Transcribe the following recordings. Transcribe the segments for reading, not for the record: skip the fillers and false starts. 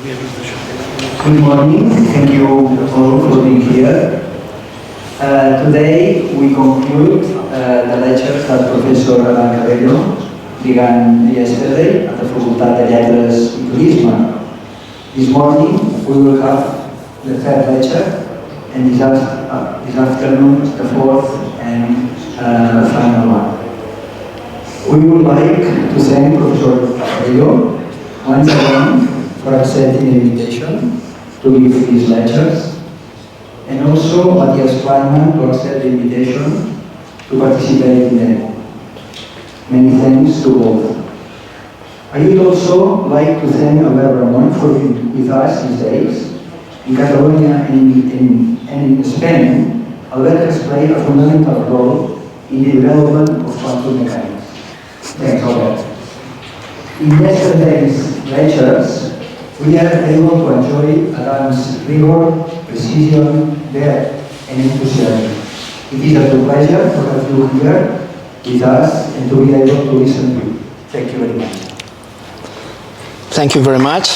Good morning. Thank you all for being here. Today we conclude the lecture that Professor Adán Cabello began yesterday at the Facultad de Lletres i Turisme. This morning we will have the third lecture, and this afternoon the fourth and the final one. We would like to thank Professor Cabello once again for accepting the invitation to give these lectures, and also Matthias Kleinman to accept the invitation to participate in them. Many thanks to both. I would also like to thank Albert Ramon for being with us these days. In Catalonia and in Spain, Albert has played a fundamental role in the development of quantum mechanics. Thanks, Albert. In yesterday's lectures, we are able to enjoy Adam's rigor, precision, depth, and enthusiasm. It is a true pleasure to have you here with us and to be able to listen to you. Thank you very much. Thank you very much.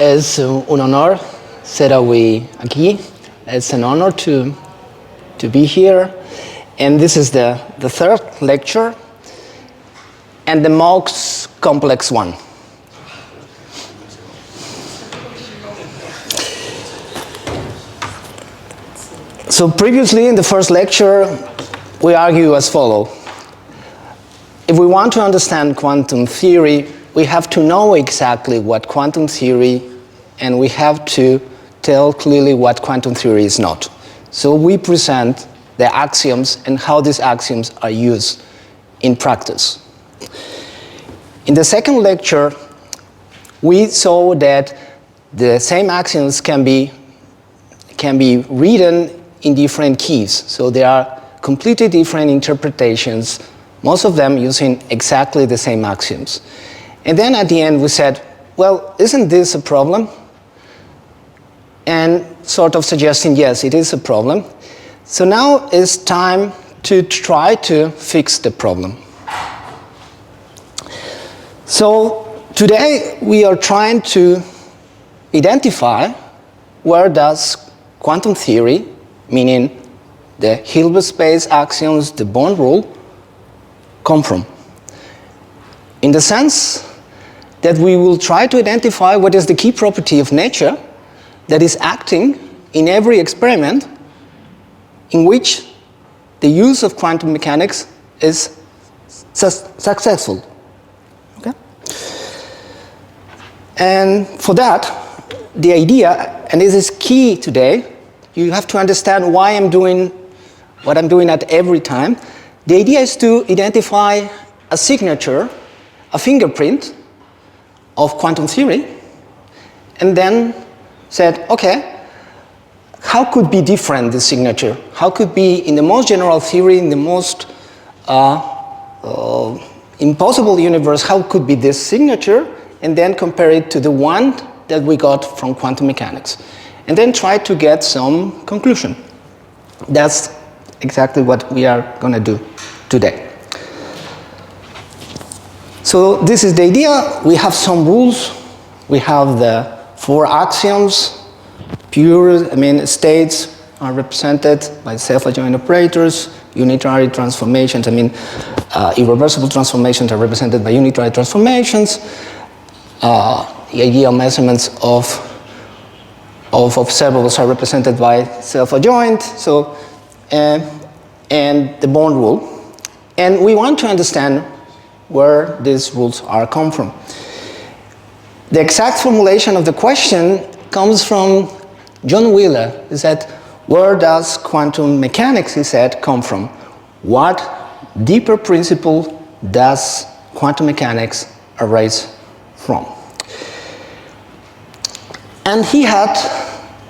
Es un honor ser hoy aquí. It's an honor to be here. And this is the third lecture, and the most complex one. So previously in the first lecture, we argue as follows. If we want to understand quantum theory, we have to know exactly what quantum theory, and we have to tell clearly what quantum theory is not. So we present the axioms and how these axioms are used in practice. In the second lecture, we saw that the same axioms can be written in different keys. So there are completely different interpretations, most of them using exactly the same axioms. And then at the end we said, well, isn't this a problem? And sort of suggesting, yes, it is a problem. So now it's time to try to fix the problem. So today we are trying to identify where does quantum theory, meaning the Hilbert space axioms, the Born rule, come from. In the sense that we will try to identify what is the key property of nature that is acting in every experiment in which the use of quantum mechanics is successful. Okay? And for that, the idea, and this is key today, you have to understand why I'm doing what I'm doing at every time. The idea is to identify a signature, a fingerprint of quantum theory, and then said, okay, how could be different this signature? How could be in the most general theory, in the most impossible universe, how could be this signature? And then compare it to the one that we got from quantum mechanics. And then try to get some conclusion. That's exactly what we are going to do today. So this is the idea. We have some rules. We have the 4 axioms. States are represented by self-adjoint operators. Unitary transformations, irreversible transformations are represented by unitary transformations. The ideal measurements of observables are represented by self-adjoint. So, and the Born rule. And we want to understand where these rules are come from. The exact formulation of the question comes from John Wheeler. He said, where does quantum mechanics, he said, come from? What deeper principle does quantum mechanics arise from? And he had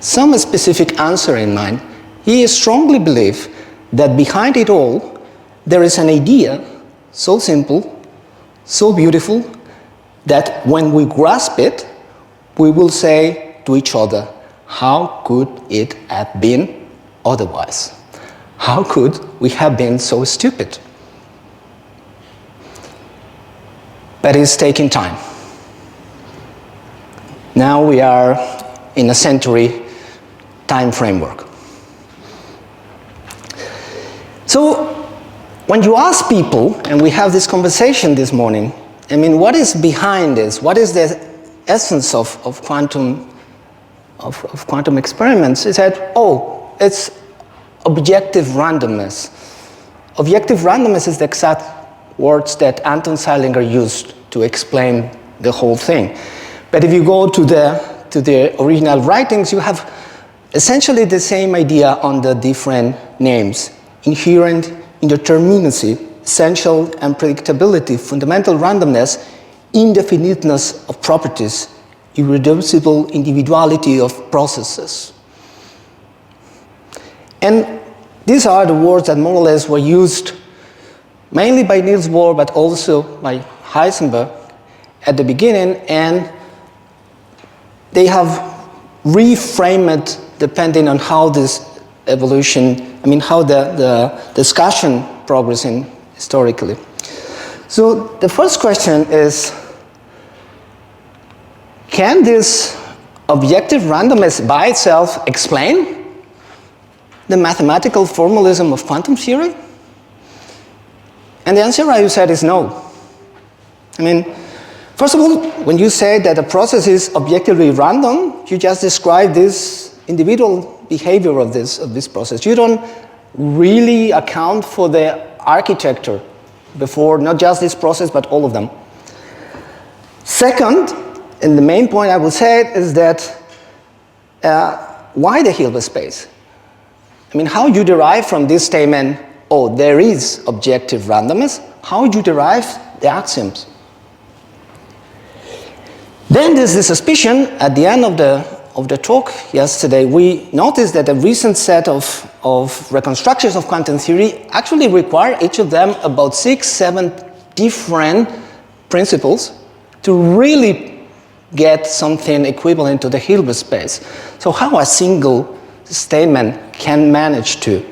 some specific answer in mind. He strongly believed that behind it all, there is an idea so simple, so beautiful, that when we grasp it, we will say to each other, how could it have been otherwise? How could we have been so stupid? but it's taking time. Now we are in a century time framework. So when you ask people, and we have this conversation this morning, I mean, what is behind this? What is the essence of quantum experiments? Is that, oh, it's objective randomness. Objective randomness is the exact words that Anton Zeilinger used to explain the whole thing. But if you go to the original writings, you have essentially the same idea on the different names. Inherent indeterminacy, essential unpredictability, fundamental randomness, indefiniteness of properties, irreducible individuality of processes. And these are the words that more or less were used mainly by Niels Bohr, but also by Heisenberg at the beginning, and they have reframed it depending on how this evolution, I mean, how the discussion progressing historically. So the first question is, can this objective randomness by itself explain the mathematical formalism of quantum theory? And the answer, I said, is no. I mean, first of all, when you say that a process is objectively random, you just describe this individual behavior of this process. You don't really account for the architecture before, not just this process, but all of them. Second, and the main point I will say is that why the Hilbert space? I mean, how you derive from this statement, oh, there is objective randomness, how you derive the axioms? Then there's the suspicion at the end of the talk yesterday. We noticed that a recent set of reconstructions of quantum theory actually require each of them about 6-7 different principles to really get something equivalent to the Hilbert space. So how a single statement can manage to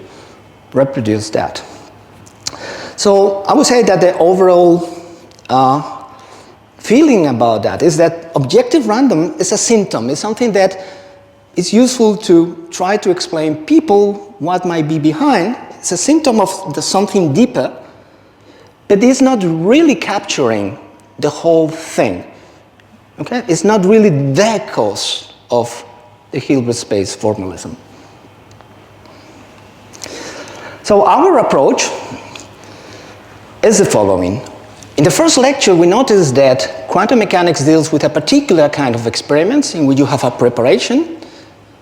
reproduce that? So I would say that the overall feeling about that is that objective random is a symptom. It's something that is useful to try to explain people what might be behind. It's a symptom of something deeper, but it's not really capturing the whole thing. Okay? It's not really the cause of the Hilbert space formalism. So our approach is the following. In the first lecture, we noticed that quantum mechanics deals with a particular kind of experiments in which you have a preparation,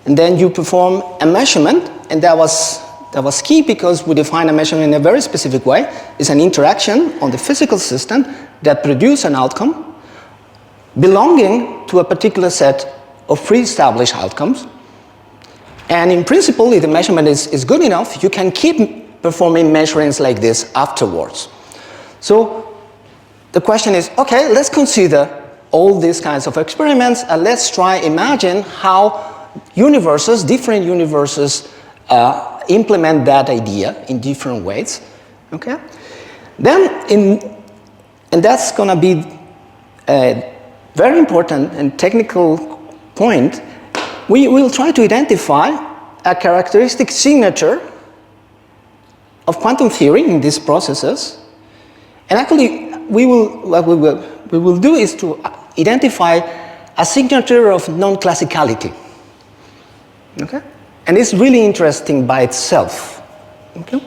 and then you perform a measurement, and that was key because we define a measurement in a very specific way. It's an interaction on the physical system that produces an outcome belonging to a particular set of pre-established outcomes. And in principle, if the measurement is good enough, you can keep performing measurements like this afterwards. So the question is, okay, let's consider all these kinds of experiments and let's try imagine how universes, different universes, implement that idea in different ways. Okay? Then, and that's going to be a very important and technical point, we will try to identify a characteristic signature of quantum theory in these processes. And actually, what we will do is to identify a signature of non-classicality. Okay? And it's really interesting by itself. Okay?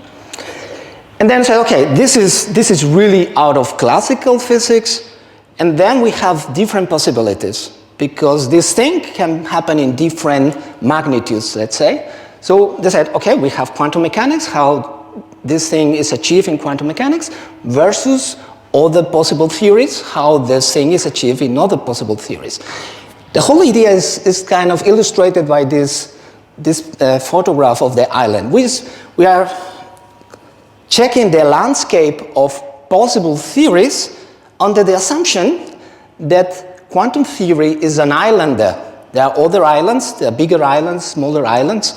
And then say, okay, this is really out of classical physics, and then we have different possibilities, because this thing can happen in different magnitudes, let's say. So they said, okay, we have quantum mechanics, how this thing is achieved in quantum mechanics, versus other possible theories, how this thing is achieved in other possible theories. The whole idea is kind of illustrated by this photograph of the island. We are checking the landscape of possible theories under the assumption that quantum theory is an island there. There are other islands, there are bigger islands, smaller islands,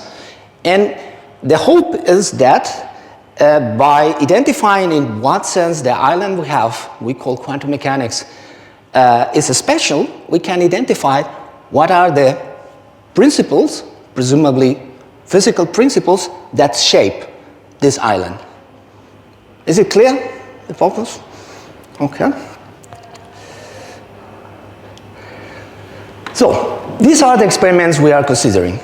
and the hope is that by identifying in what sense the island we call quantum mechanics, is special, we can identify what are the principles, presumably physical principles, that shape this island. Is it clear, the focus? Okay. So, these are the experiments we are considering.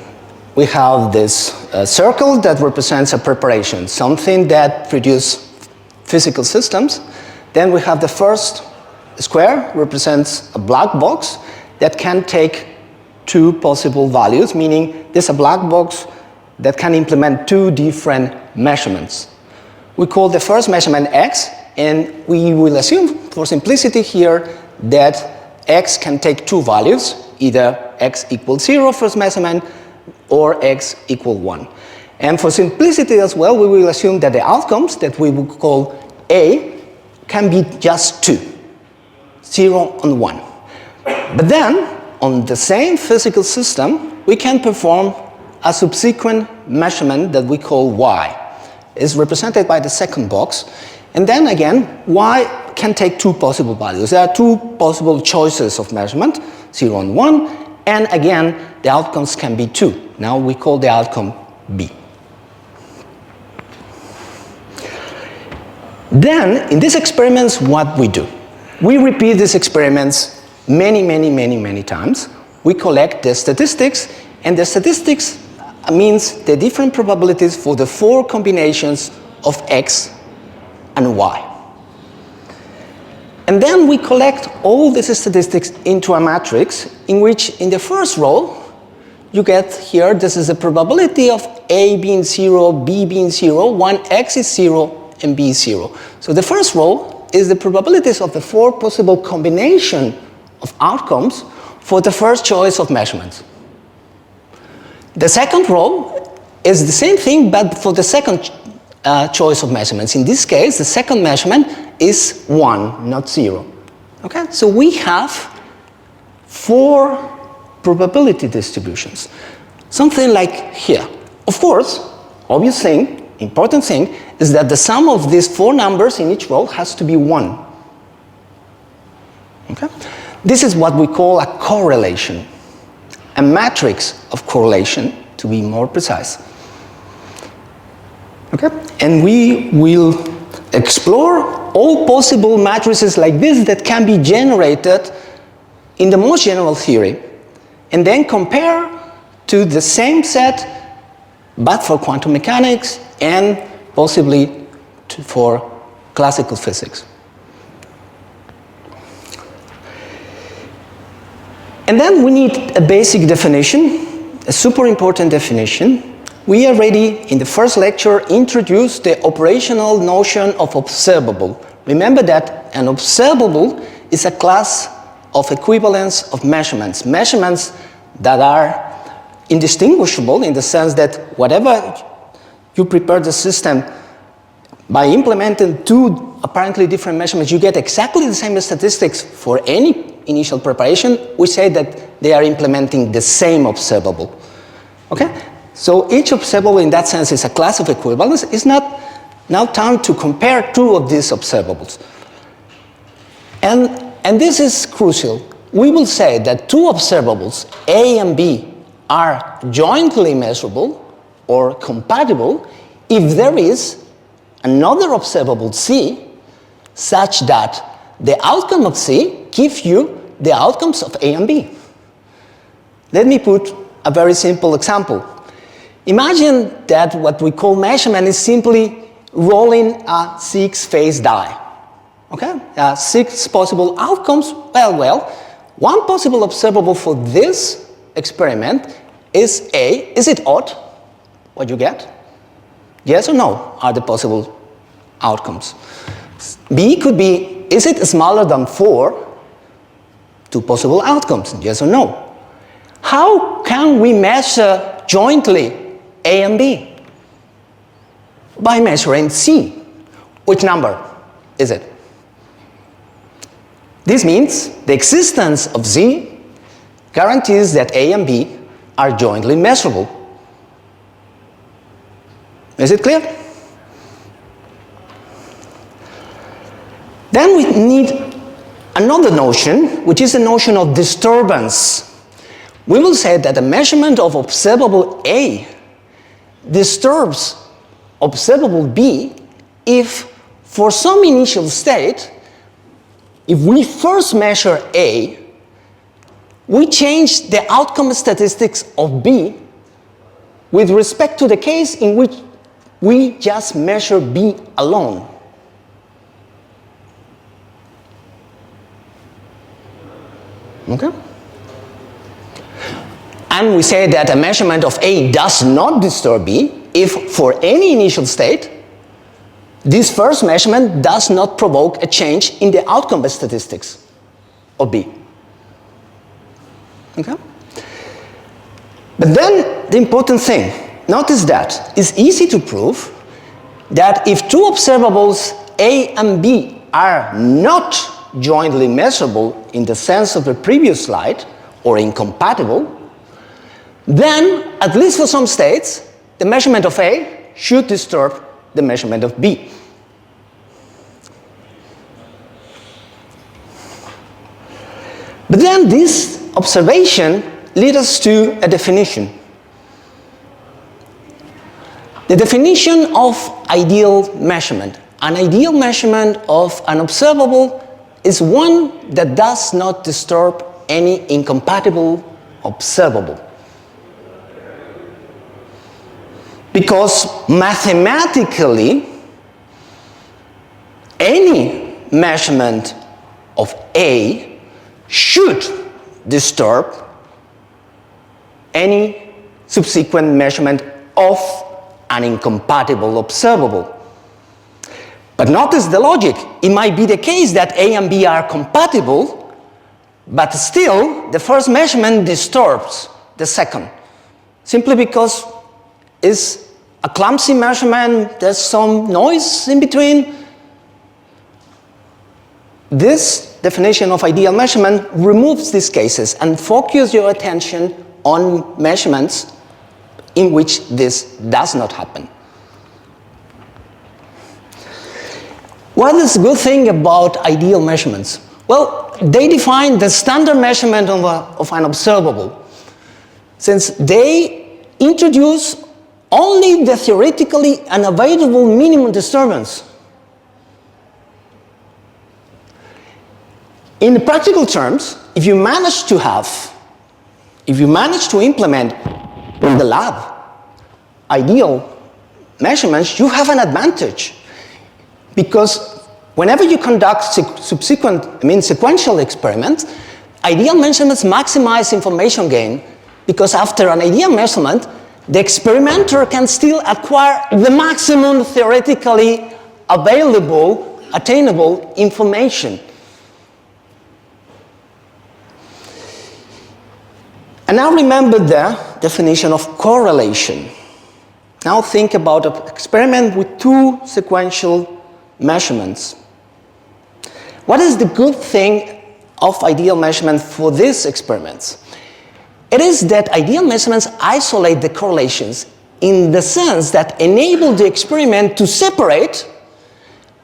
We have this circle that represents a preparation, something that produces physical systems. Then we have the first square, represents a black box that can take two possible values, meaning there's a black box that can implement two different measurements. We call the first measurement x, and we will assume, for simplicity here, that x can take two values, either x equals 0 first measurement, or x equal 1. And for simplicity as well, we will assume that the outcomes that we will call A can be just two, 0 and 1. But then, on the same physical system, we can perform a subsequent measurement that we call y. It's represented by the second box. And then again, y can take two possible values. There are two possible choices of measurement, 0 and 1. And again, the outcomes can be two. Now we call the outcome B. Then, in these experiments, what we do? We repeat these experiments many times. We collect the statistics, and the statistics means the different probabilities for the four combinations of x and y. And then we collect all these statistics into a matrix in which in the first row you get here, this is the probability of A being 0, B being 0, 1x is 0, and B is 0. So the first row is the probabilities of the four possible combination of outcomes for the first choice of measurements. The second row is the same thing, but for the second choice of measurements. In this case, the second measurement is 1, not 0. Okay? So we have four probability distributions. Something like here. Of course, obvious thing, important thing, is that the sum of these four numbers in each row has to be 1. Okay? This is what we call a correlation, a matrix of correlation, to be more precise. Okay? And we will explore all possible matrices like this that can be generated in the most general theory, and then compare to the same set, but for quantum mechanics and possibly for classical physics. And then we need a basic definition, a super important definition. We already, in the first lecture, introduced the operational notion of observable. Remember that an observable is a class of equivalence of measurements. Measurements that are indistinguishable in the sense that whatever you prepare the system, by implementing two apparently different measurements, you get exactly the same statistics for any initial preparation. We say that they are implementing the same observable. Okay? So each observable in that sense is a class of equivalence. It's not now time to compare two of these observables. And this is crucial. We will say that two observables, A and B, are jointly measurable or compatible if there is another observable C such that the outcome of C gives you the outcomes of A and B. Let me put a very simple example. Imagine that what we call measurement is simply rolling a 6-phase die. Okay? 6 possible outcomes. Well, one possible observable for this experiment is A. Is it odd? What you get? Yes or no are the possible outcomes. B could be, is it smaller than 4? Two possible outcomes, yes or no. How can we measure jointly A and B? By measuring C. Which number is it? This means the existence of Z guarantees that A and B are jointly measurable. Is it clear? Then we need another notion, which is the notion of disturbance. We will say that a measurement of observable A disturbs observable B if, for some initial state, if we first measure A, we change the outcome statistics of B with respect to the case in which we just measure B alone. Okay? And we say that a measurement of A does not disturb B if, for any initial state, this first measurement does not provoke a change in the outcome statistics of B. Okay? But then the important thing, notice that it's easy to prove that if two observables A and B are not jointly measurable in the sense of the previous slide, or incompatible, then, at least for some states, the measurement of A should disturb the measurement of B. But then this observation leads us to a definition. The definition of ideal measurement. An ideal measurement of an observable is one that does not disturb any incompatible observable. Because mathematically, any measurement of A should disturb any subsequent measurement of an incompatible observable. But notice the logic. It might be the case that A and B are compatible, but still the first measurement disturbs the second, simply because it's a clumsy measurement, there's some noise in between. This definition of ideal measurement removes these cases and focuses your attention on measurements in which this does not happen. What is the good thing about ideal measurements? Well, they define the standard measurement of an observable, since they introduce only the theoretically unavoidable minimum disturbance. In practical terms, if you manage to implement in the lab ideal measurements, you have an advantage. Because whenever you conduct sequential experiments, ideal measurements maximize information gain, because after an ideal measurement, the experimenter can still acquire the maximum theoretically available, attainable information. And now remember the definition of correlation. Now think about an experiment with two sequential measurements. What is the good thing of ideal measurement for these experiments? It is that ideal measurements isolate the correlations in the sense that enable the experiment to separate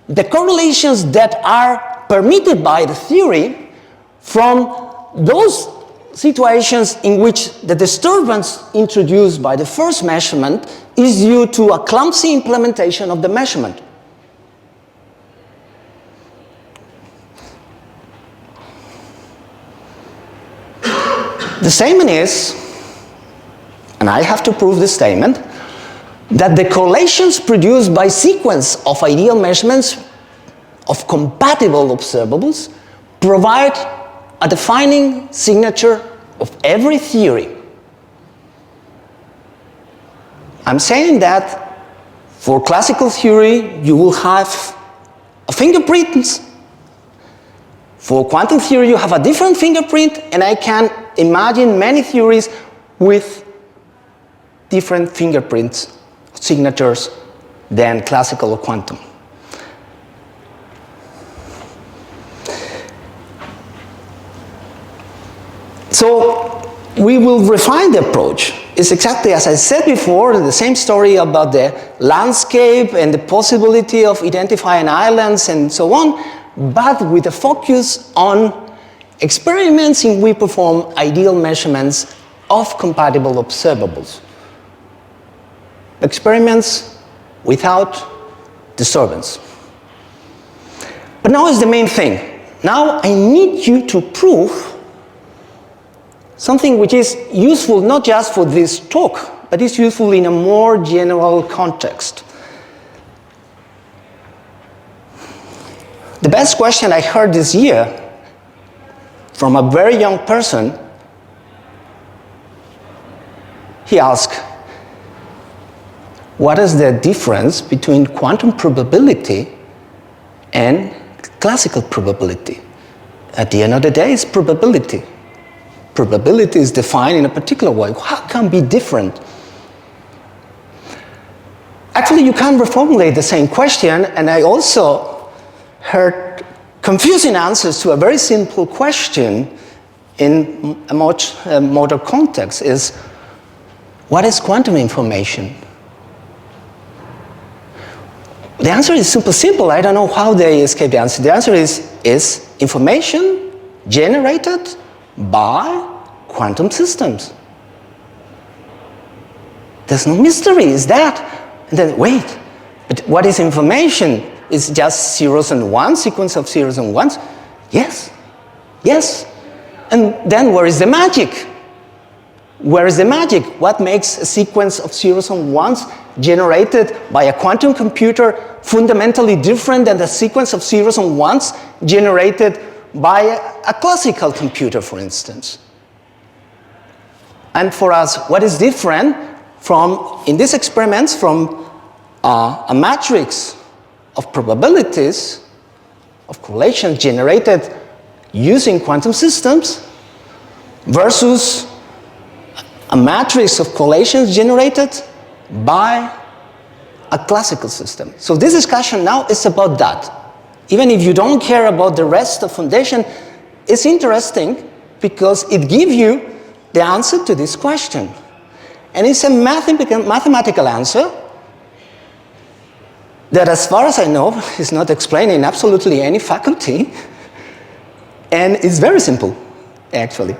the correlations that are permitted by the theory from those situations in which the disturbance introduced by the first measurement is due to a clumsy implementation of the measurement. The statement is, and I have to prove this statement, that the correlations produced by sequence of ideal measurements of compatible observables provide a defining signature of every theory. I'm saying that for classical theory, you will have a fingerprint. For quantum theory, you have a different fingerprint, and I can imagine many theories with different fingerprints, signatures, than classical or quantum. So we will refine the approach. It's exactly as I said before, the same story about the landscape and the possibility of identifying islands and so on. but with a focus on experiments in which we perform ideal measurements of compatible observables. Experiments without disturbance. But now is the main thing. Now I need you to prove something which is useful not just for this talk, but is useful in a more general context. The best question I heard this year from a very young person, he asked, what is the difference between quantum probability and classical probability? At the end of the day, it's probability. Probability is defined in a particular way. How can it be different? Actually, you can reformulate the same question, and I also heard confusing answers to a very simple question in a much modern context is, what is quantum information? The answer is super simple. I don't know how they escape the answer. The answer is information generated by quantum systems. There's no mystery, is that? And then, wait, but what is information? Is just zeros and ones, sequence of zeros and ones? Yes, yes. And then where is the magic? Where is the magic? What makes a sequence of zeros and ones generated by a quantum computer fundamentally different than the sequence of zeros and ones generated by a classical computer, for instance? And for us, what is different from, in these experiments, from a matrix of probabilities, of correlations generated using quantum systems versus a matrix of correlations generated by a classical system. So this discussion now is about that. Even if you don't care about the rest of foundation, it's interesting because it gives you the answer to this question. And it's a mathematical answer that, as far as I know, is not explained in absolutely any faculty, and it's very simple, actually.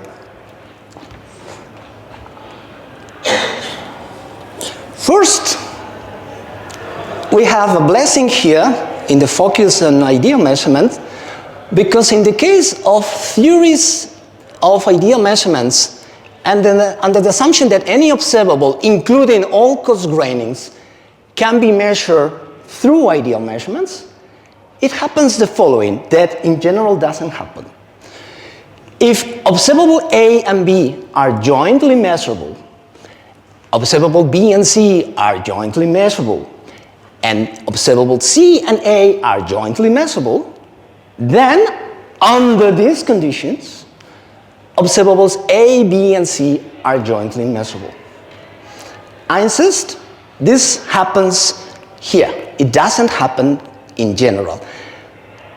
First, we have a blessing here in the focus on ideal measurement, because in the case of theories of ideal measurements, and then under the assumption that any observable, including all coarse-grainings, can be measured through ideal measurements, it happens the following, that in general doesn't happen. If observable A and B are jointly measurable, observable B and C are jointly measurable, and observable C and A are jointly measurable, then under these conditions, observables A, B, and C are jointly measurable. I insist this happens here. It doesn't happen in general.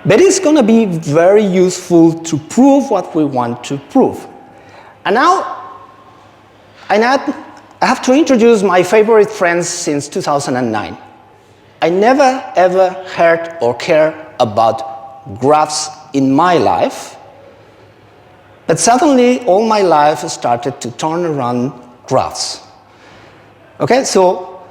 But it's going to be very useful to prove what we want to prove. And now I have to introduce my favorite friends since 2009. I never ever heard or cared about graphs in my life, but suddenly all my life started to turn around graphs. Okay, so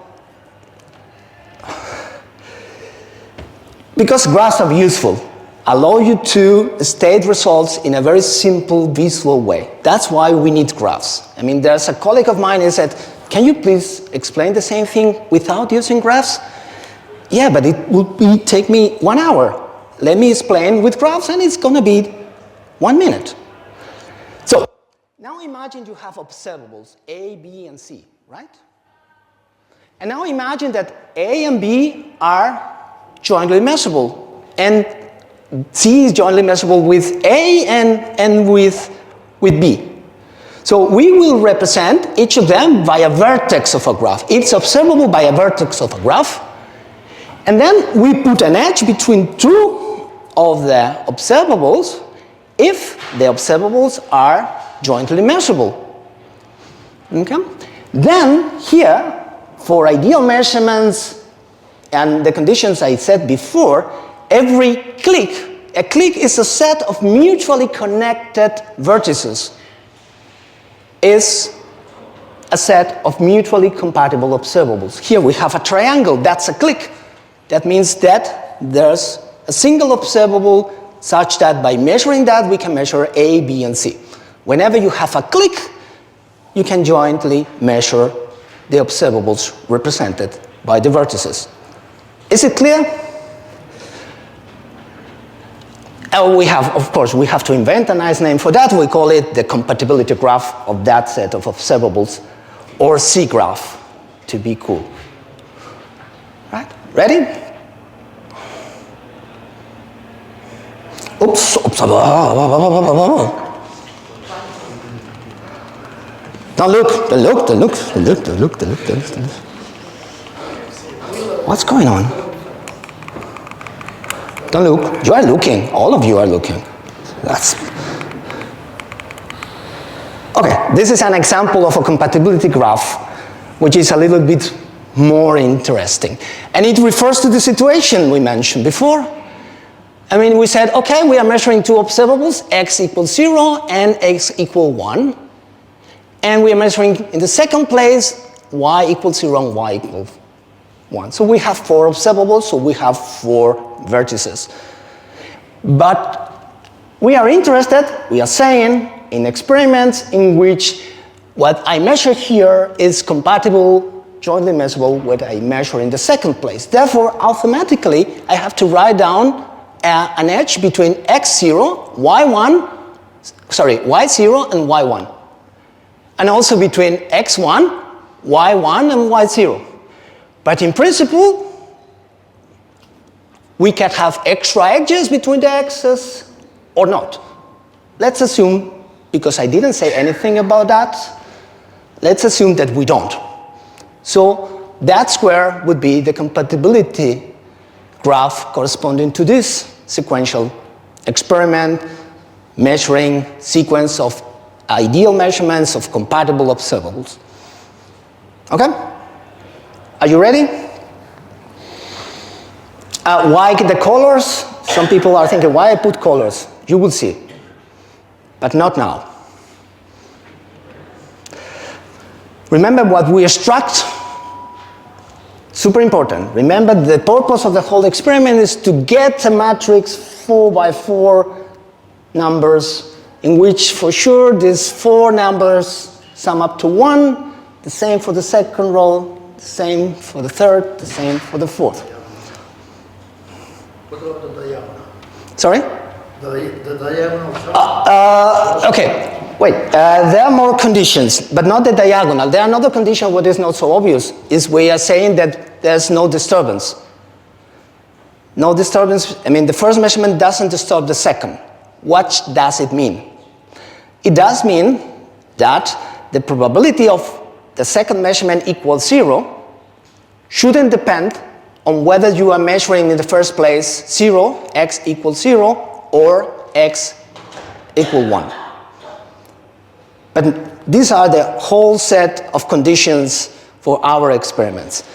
because graphs are useful, allow you to state results in a very simple visual way. That's why we need graphs. I mean, there's a colleague of mine who said, can you please explain the same thing without using graphs? Yeah, but it would take me 1 hour. Let me explain with graphs, and it's going to be 1 minute. So now imagine you have observables A, B, and C, right? And now imagine that A and B are jointly measurable, and C is jointly measurable with A and with B. So we will represent each of them by a vertex of a graph. It's observable by a vertex of a graph, and then we put an edge between two of the observables if the observables are jointly measurable. Okay? Then here, for ideal measurements and the conditions I said before, every click a clique is a set of mutually connected vertices, is a set of mutually compatible observables. Here we have a triangle, that's a clique. That means that there's a single observable such that by measuring that we can measure A, B, and C. Whenever you have a clique, you can jointly measure the observables represented by the vertices. Is it clear? We have, of course, we have to invent a nice name for that. We call it the compatibility graph of that set of observables, or C graph, to be cool. Right? Ready? Oops, oops. Don't look, don't look, don't look, don't look, don't look, don't look, don't look. What's going on? Don't look. You are looking. All of you are looking. That's... Okay, this is an example of a compatibility graph, which is a little bit more interesting. And it refers to the situation we mentioned before. I mean, we said, okay, we are measuring two observables, x equals 0 and x equals 1. And we are measuring, in the second place, y equals 0 and y equals 1. So we have 4 observables, so we have 4 vertices. But we are interested, we are saying, in experiments in which what I measure here is compatible, jointly measurable, with what I measure in the second place. Therefore, automatically, I have to write down an edge between x0, y1, y0 and y1. And also between x1, y1 and y0. But in principle, we can have extra edges between the x's or not. Let's assume, because I didn't say anything about that, let's assume that we don't. So that square would be the compatibility graph corresponding to this sequential experiment measuring sequence of ideal measurements of compatible observables. Okay? Are you ready? Why the colors? Some people are thinking, why I put colors? You will see. But not now. Remember what we extract? Super important. Remember the purpose of the whole experiment is to get a matrix 4 by 4 numbers in which for sure these 4 numbers sum up to 1, the same for the second row, the same for the third, the same for the fourth. What about the diagonal? Sorry? The diagonal. Okay, wait. There are more conditions, but not the diagonal. There are another condition what is not so obvious, is we are saying that there's no disturbance. No disturbance, I mean the first measurement doesn't disturb the second. What does it mean? It does mean that the probability of the second measurement equals 0 shouldn't depend on whether you are measuring in the first place 0, x equals 0, or x equals 1. But these are the whole set of conditions for our experiments.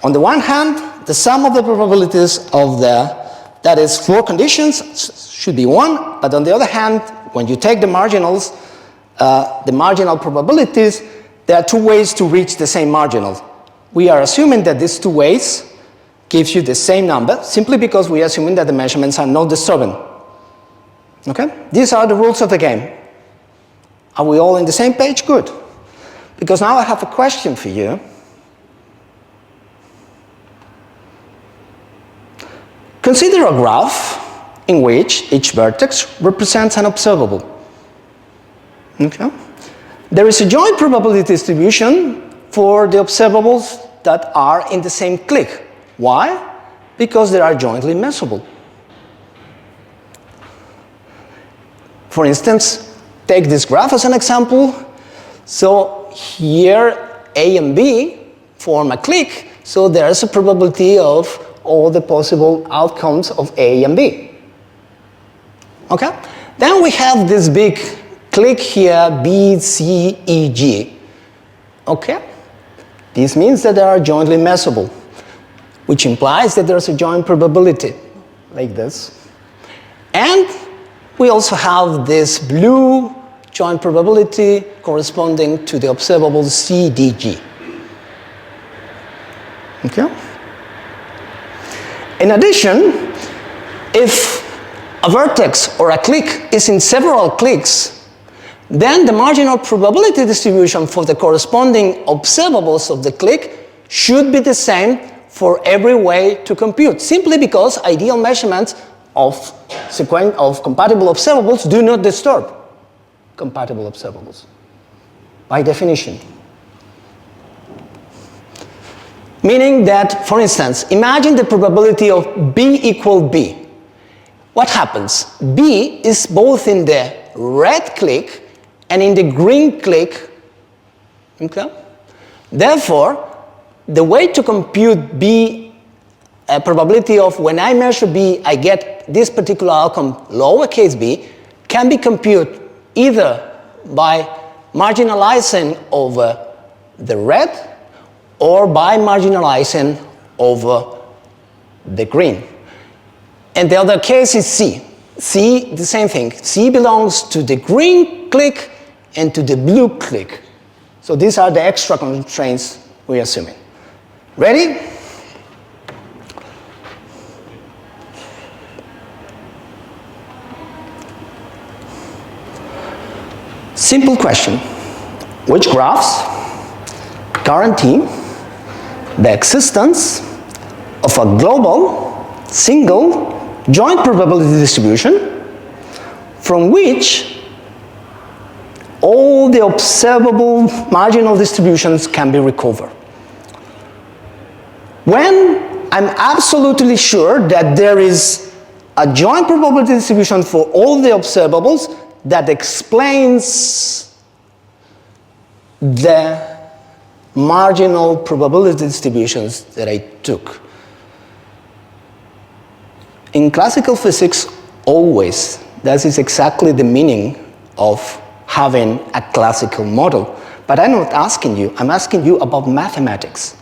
On the one hand, the sum of the probabilities of that is 4 conditions should be 1, but on the other hand, when you take the marginals, the marginal probabilities, there are 2 ways to reach the same marginal. We are assuming that these 2 ways gives you the same number, simply because we are assuming that the measurements are not disturbing. Okay? These are the rules of the game. Are we all on the same page? Good. Because now I have a question for you. Consider a graph in which each vertex represents an observable. Okay? There is a joint probability distribution for the observables that are in the same clique. Why? Because they are jointly measurable. For instance, take this graph as an example. So here A and B form a clique, so there's a probability of all the possible outcomes of A and B. Okay? Then we have this big clique here, B, C, E, G. Okay? This means that they are jointly measurable, which implies that there's a joint probability, like this. And we also have this blue joint probability corresponding to the observable CDG. Okay? In addition, if a vertex or a click is in several clicks, then the marginal probability distribution for the corresponding observables of the click should be the same for every way to compute, simply because ideal measurements of compatible observables do not disturb compatible observables, by definition. Meaning that, for instance, imagine the probability of B equal B. What happens? B is both in the red click and in the green click. Okay? Therefore, the way to compute B, probability of when I measure B, I get this particular outcome, lowercase b, can be computed either by marginalizing over the red or by marginalizing over the green. And the other case is C. C, the same thing. C belongs to the green click and to the blue click. So these are the extra constraints we're assuming. Ready? Simple question. Which graphs guarantee the existence of a global, single, joint probability distribution from which all the observable marginal distributions can be recovered? When I'm absolutely sure that there is a joint probability distribution for all the observables that explains the marginal probability distributions that I took. In classical physics, always, that is exactly the meaning of having a classical model. But I'm not asking you, I'm asking you about mathematics.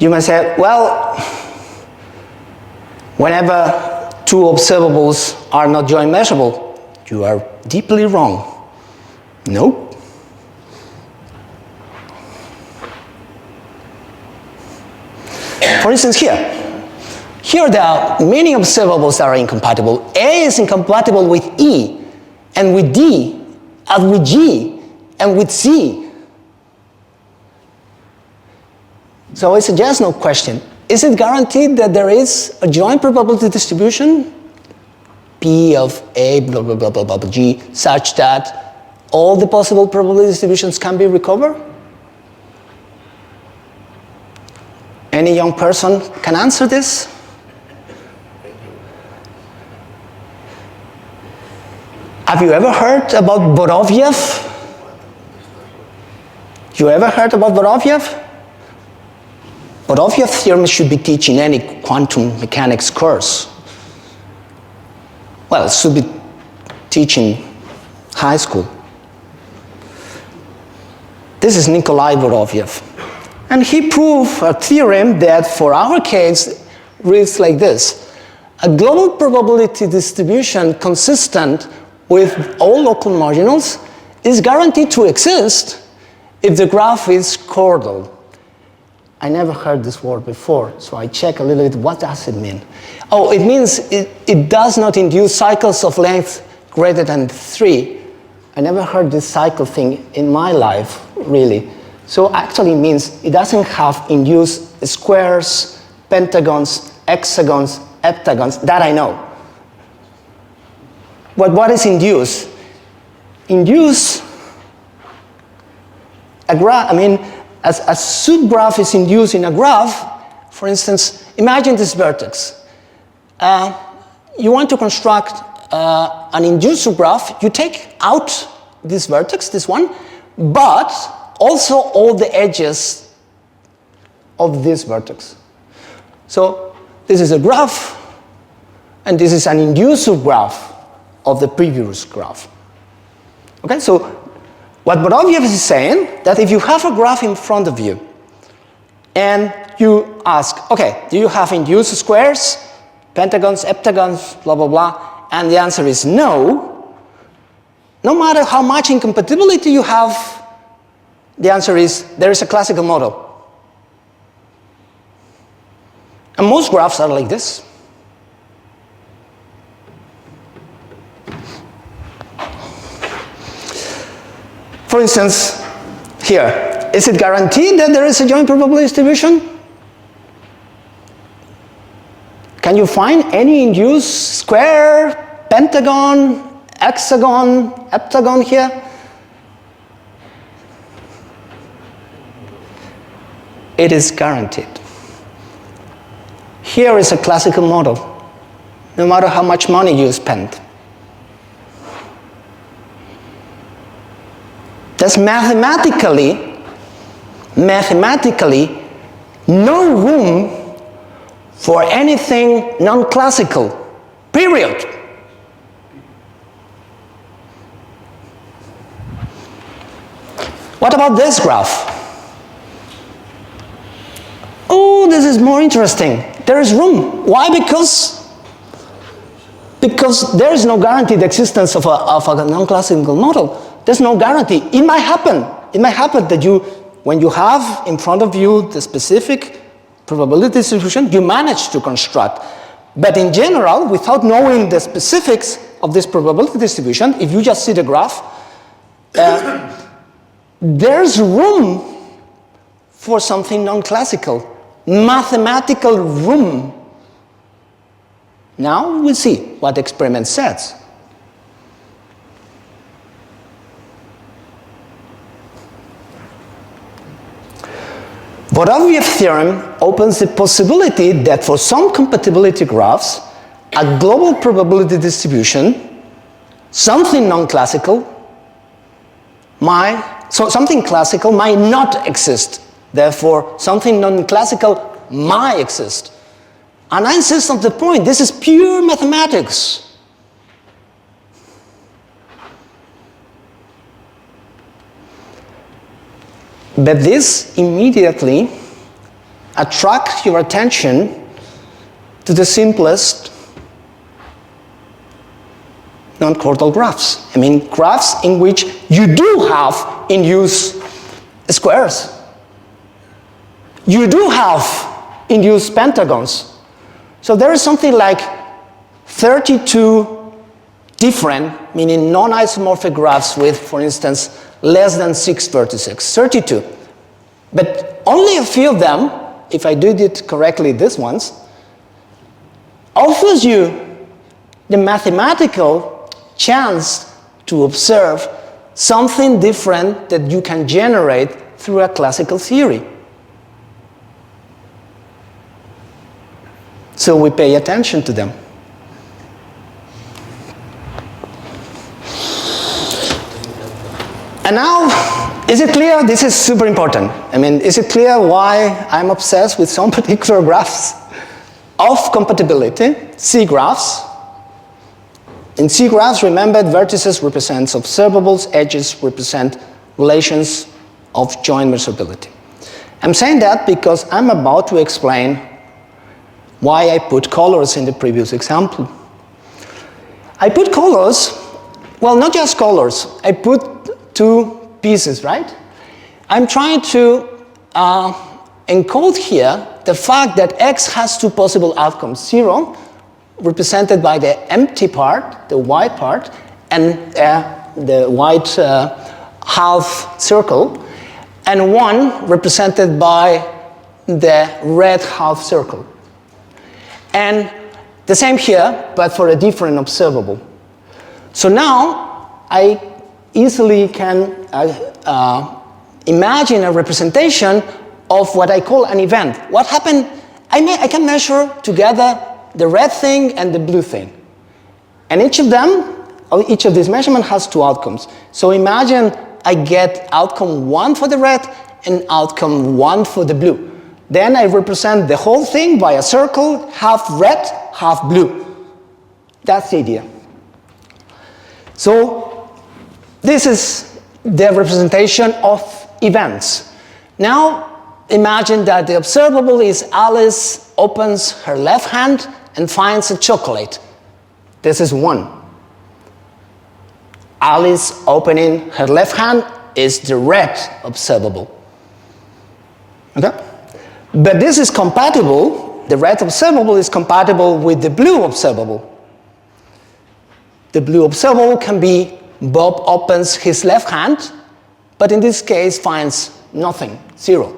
You might say, well, whenever two observables are not joint measurable, you are deeply wrong. Nope. For instance, here there are many observables that are incompatible. A is incompatible with E, and with D, and with G, and with C. So it's a yes, no question. Is it guaranteed that there is a joint probability distribution, P of A, blah, blah, blah, blah, blah, blah, G, such that all the possible probability distributions can be recovered? Any young person can answer this? Have you ever heard about Boroviev? You ever heard about Boroviev? Boroviev theorem should be taught in any quantum mechanics course. Well, it should be taught in high school. This is Nikolai Boroviev. And he proved a theorem that for our case reads like this. A global probability distribution consistent with all local marginals is guaranteed to exist if the graph is chordal. I never heard this word before, so I check a little bit, what does it mean? Oh, it means it does not induce cycles of length greater than 3. I never heard this cycle thing in my life, really. So actually it means it doesn't have induced squares, pentagons, hexagons, heptagons, that I know. But what is induced? Induce a graph, as a subgraph is induced in a graph. For instance, imagine this vertex. You want to construct an induced subgraph. You take out this vertex, this one, but also all the edges of this vertex. So this is a graph, and this is an induced subgraph of the previous graph. Okay, so what Boroviev is saying, that if you have a graph in front of you, and you ask, okay, do you have induced squares? pentagons, heptagons, blah, blah, blah, and the answer is no, no matter how much incompatibility you have, the answer is there is a classical model. And most graphs are like this. For instance, here, is it guaranteed that there is a joint probability distribution? Can you find any induced square, pentagon, hexagon, heptagon here? It is guaranteed. Here is a classical model, no matter how much money you spend. There's mathematically no room for anything non-classical, period. What about this graph? Oh, this is more interesting. There is room. Why? Because there is no guaranteed existence of a non-classical model. There's no guarantee. It might happen. It might happen that when you have in front of you the specific probability distribution, you manage to construct. But in general, without knowing the specifics of this probability distribution, if you just see the graph, there's room for something non-classical, mathematical room. Now we'll see what the experiment says. Voroviev theorem opens the possibility that for some compatibility graphs, a global probability distribution, something non-classical, something classical might not exist. Therefore, something non-classical might exist. And I insist on the point, this is pure mathematics. But this immediately attracts your attention to the simplest non-chordal graphs. I mean, graphs in which you do have in use squares. You do have in use pentagons. So there is something like 32 different, meaning non-isomorphic graphs with, for instance, less than 6 vertices, 32. But only a few of them, if I did it correctly, these ones, offers you the mathematical chance to observe something different that you can generate through a classical theory. So we pay attention to them. And now, is it clear? This is super important. I mean, is it clear why I'm obsessed with some particular graphs of compatibility, C graphs? In C graphs, remember, vertices represent observables, edges represent relations of joint measurability. I'm saying that because I'm about to explain why I put colors in the previous example. I put colors, well, not just colors, I put two pieces, right? I'm trying to encode here the fact that X has two possible outcomes, 0, represented by the empty part, the white part, and the white half circle, and 1 represented by the red half circle. And the same here, but for a different observable. So now I easily can imagine a representation of what I call an event. What happened? I can measure together the red thing and the blue thing. And each of these measurements has two outcomes. So imagine I get outcome 1 for the red and outcome 1 for the blue. Then I represent the whole thing by a circle, half red, half blue. That's the idea. So this is the representation of events. Now imagine that the observable is Alice opens her left hand and finds a chocolate. This is 1. Alice opening her left hand is the red observable. Okay? But this is compatible, the red observable is compatible with the blue observable. The blue observable can be Bob opens his left hand, but in this case finds nothing, 0.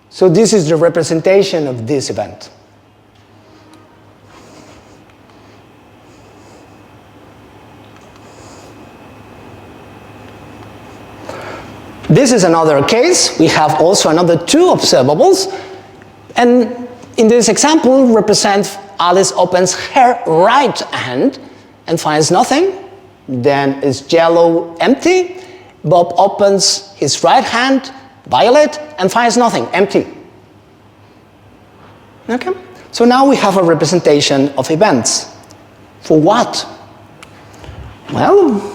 So this is the representation of this event. This is another case. We have also another 2 observables, and in this example represent Alice opens her right hand and finds nothing. Then is yellow empty. Bob opens his right hand, violet, and finds nothing, empty. Okay? So now we have a representation of events. For what? Well,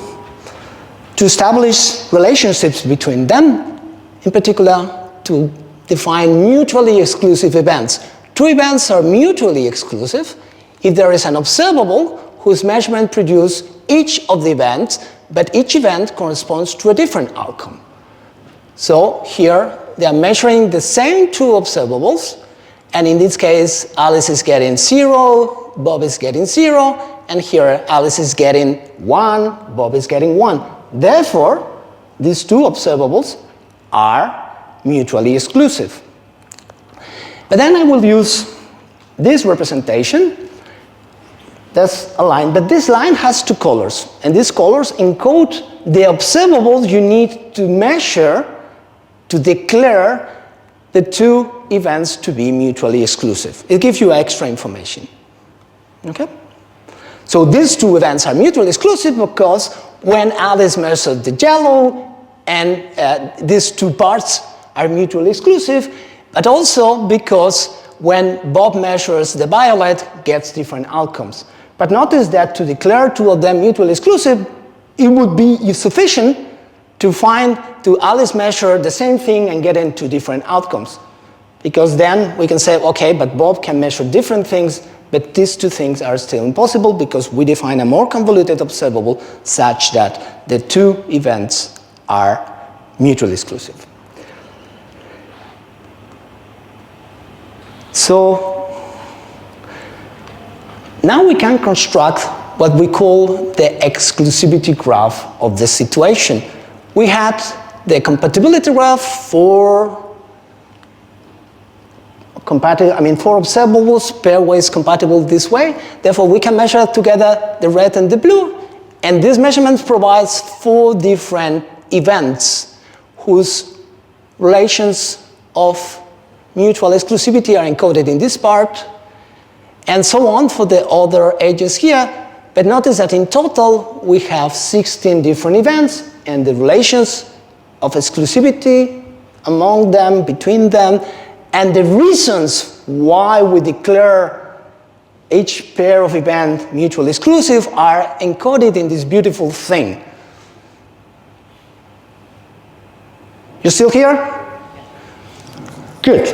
to establish relationships between them, in particular to define mutually exclusive events. 2 events are mutually exclusive if there is an observable whose measurement produces each of the events, but each event corresponds to a different outcome. So here they are measuring the same 2 observables, and in this case Alice is getting 0, Bob is getting 0, and here Alice is getting 1, Bob is getting 1. Therefore, these 2 observables are mutually exclusive. But then I will use this representation. That's a line, but this line has 2 colors, and these colors encode the observables you need to measure to declare the 2 events to be mutually exclusive. It gives you extra information. Okay? So these 2 events are mutually exclusive because when Alice measured the yellow, and these 2 parts are mutually exclusive, but also because when Bob measures the violet, gets different outcomes. But notice that to declare 2 of them mutually exclusive, it would be sufficient to Alice measure the same thing and get into different outcomes. Because then we can say, okay, but Bob can measure different things, but these 2 things are still impossible because we define a more convoluted observable such that the 2 events are mutually exclusive. So now we can construct what we call the exclusivity graph of the situation. We had the compatibility graph for 4 observables, pairwise compatible this way. Therefore, we can measure together the red and the blue, and this measurement provides 4 different events whose relations of mutual exclusivity are encoded in this part, and so on for the other edges here. But notice that in total we have 16 different events, and the relations of exclusivity among them, between them, and the reasons why we declare each pair of events mutually exclusive are encoded in this beautiful thing. You still here? Good.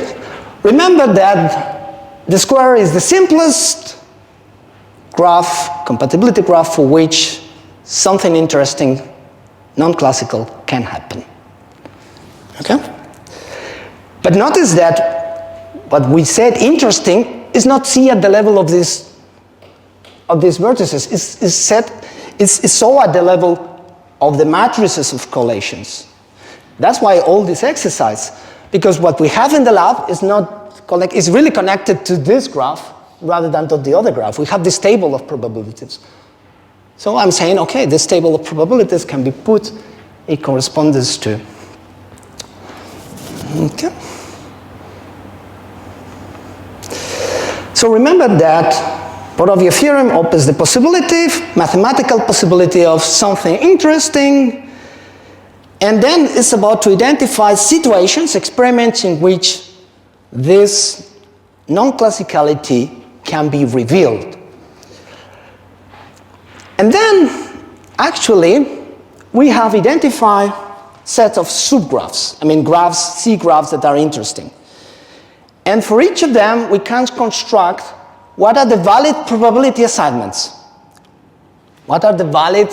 Remember that the square is the simplest graph, compatibility graph, for which something interesting, non-classical, can happen. Okay? But notice that what we said interesting is not C at the level of these vertices. It's so at the level of the matrices of collations. That's why all this exercise, because what we have in the lab is really connected to this graph rather than to the other graph. We have this table of probabilities. So I'm saying, okay, this table of probabilities can be put in correspondence to. Okay. So remember that Borovia theorem opens the possibility, mathematical possibility of something interesting, and then it's about to identify situations, experiments in which this non-classicality can be revealed. And then, actually, we have identified sets of subgraphs, graphs, C graphs that are interesting. And for each of them, we can construct what are the valid probability assignments? What are the valid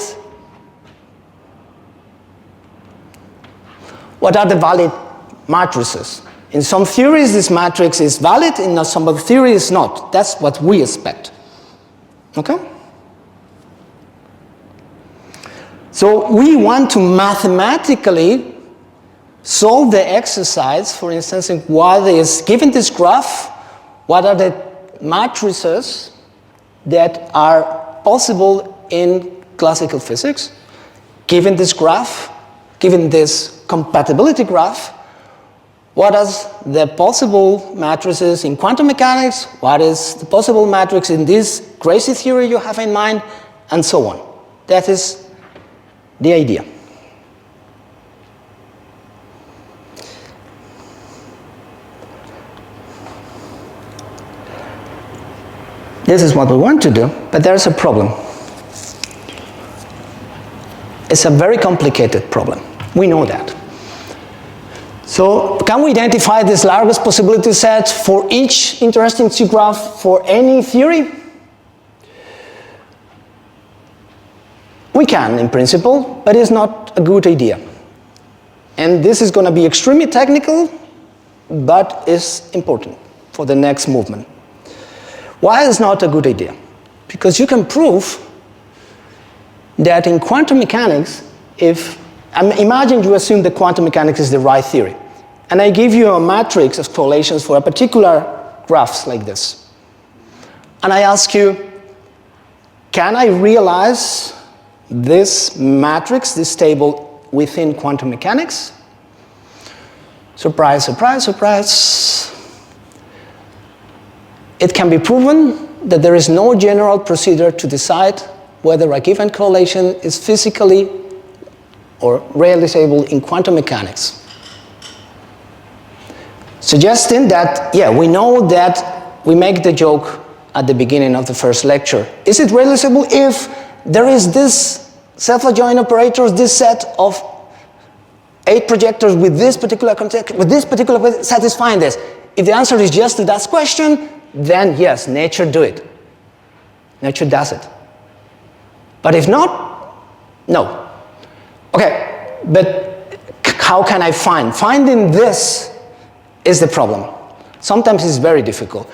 matrices? In some theories, this matrix is valid, in some other theories, not. That's what we expect. Okay? So we want to mathematically solve the exercise, for instance, in what is, given this graph, what are the matrices that are possible in classical physics? Given this graph, given this compatibility graph, what are the possible matrices in quantum mechanics? What is the possible matrix in this crazy theory you have in mind? And so on. That is the idea. This is what we want to do, but there's a problem. It's a very complicated problem. We know that. So, can we identify this largest possibility set for each interesting C-graph for any theory? We can, in principle, but it's not a good idea. And this is going to be extremely technical, but is important for the next movement. Why is not a good idea? Because you can prove that in quantum mechanics, imagine you assume that quantum mechanics is the right theory, and I give you a matrix of correlations for a particular graphs like this. And I ask you, can I realize this matrix, this table, within quantum mechanics? Surprise, surprise, surprise. It can be proven that there is no general procedure to decide whether a given correlation is physically or realizable in quantum mechanics. Suggesting that, yeah, we know that we make the joke at the beginning of the first lecture. Is it realizable if there is this self-adjoint operators, this set of 8 projectors with this particular context, with this particular satisfying this? If the answer is yes to that question, then yes, nature do it. Nature does it. But if not, no. Okay, but how can I find? Finding this is the problem. Sometimes it's very difficult.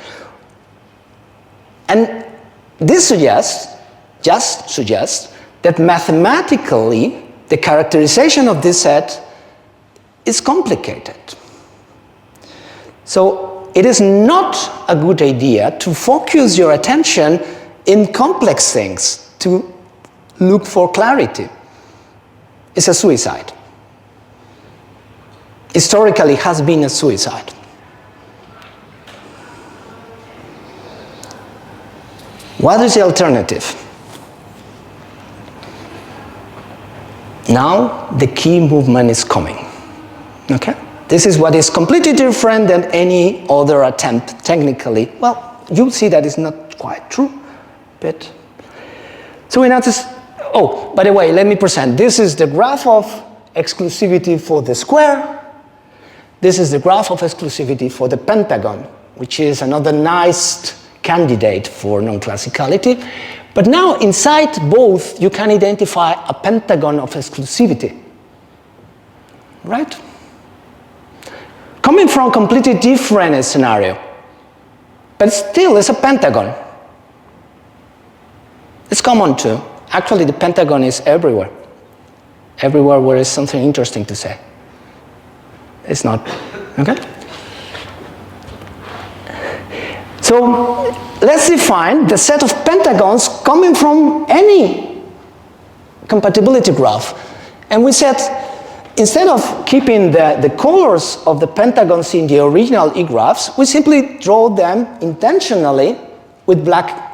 And this just suggests that mathematically the characterization of this set is complicated. So it is not a good idea to focus your attention in complex things to look for clarity. It's a suicide. Historically, it has been a suicide. What is the alternative? Now, the key movement is coming. Okay? This is what is completely different than any other attempt, technically. Well, you'll see that it's not quite true, but... So we notice... Oh, by the way, let me present. This is the graph of exclusivity for the square. This is the graph of exclusivity for the pentagon, which is another nice candidate for non-classicality. But now, inside both, you can identify a pentagon of exclusivity. Right? Coming from a completely different scenario. But still, it's a pentagon. It's common too. Actually, the pentagon is everywhere. Everywhere where there's something interesting to say. It's not. Okay? So, let's define the set of pentagons coming from any compatibility graph. And we said, instead of keeping the colors of the pentagons in the original E-graphs, we simply draw them intentionally with black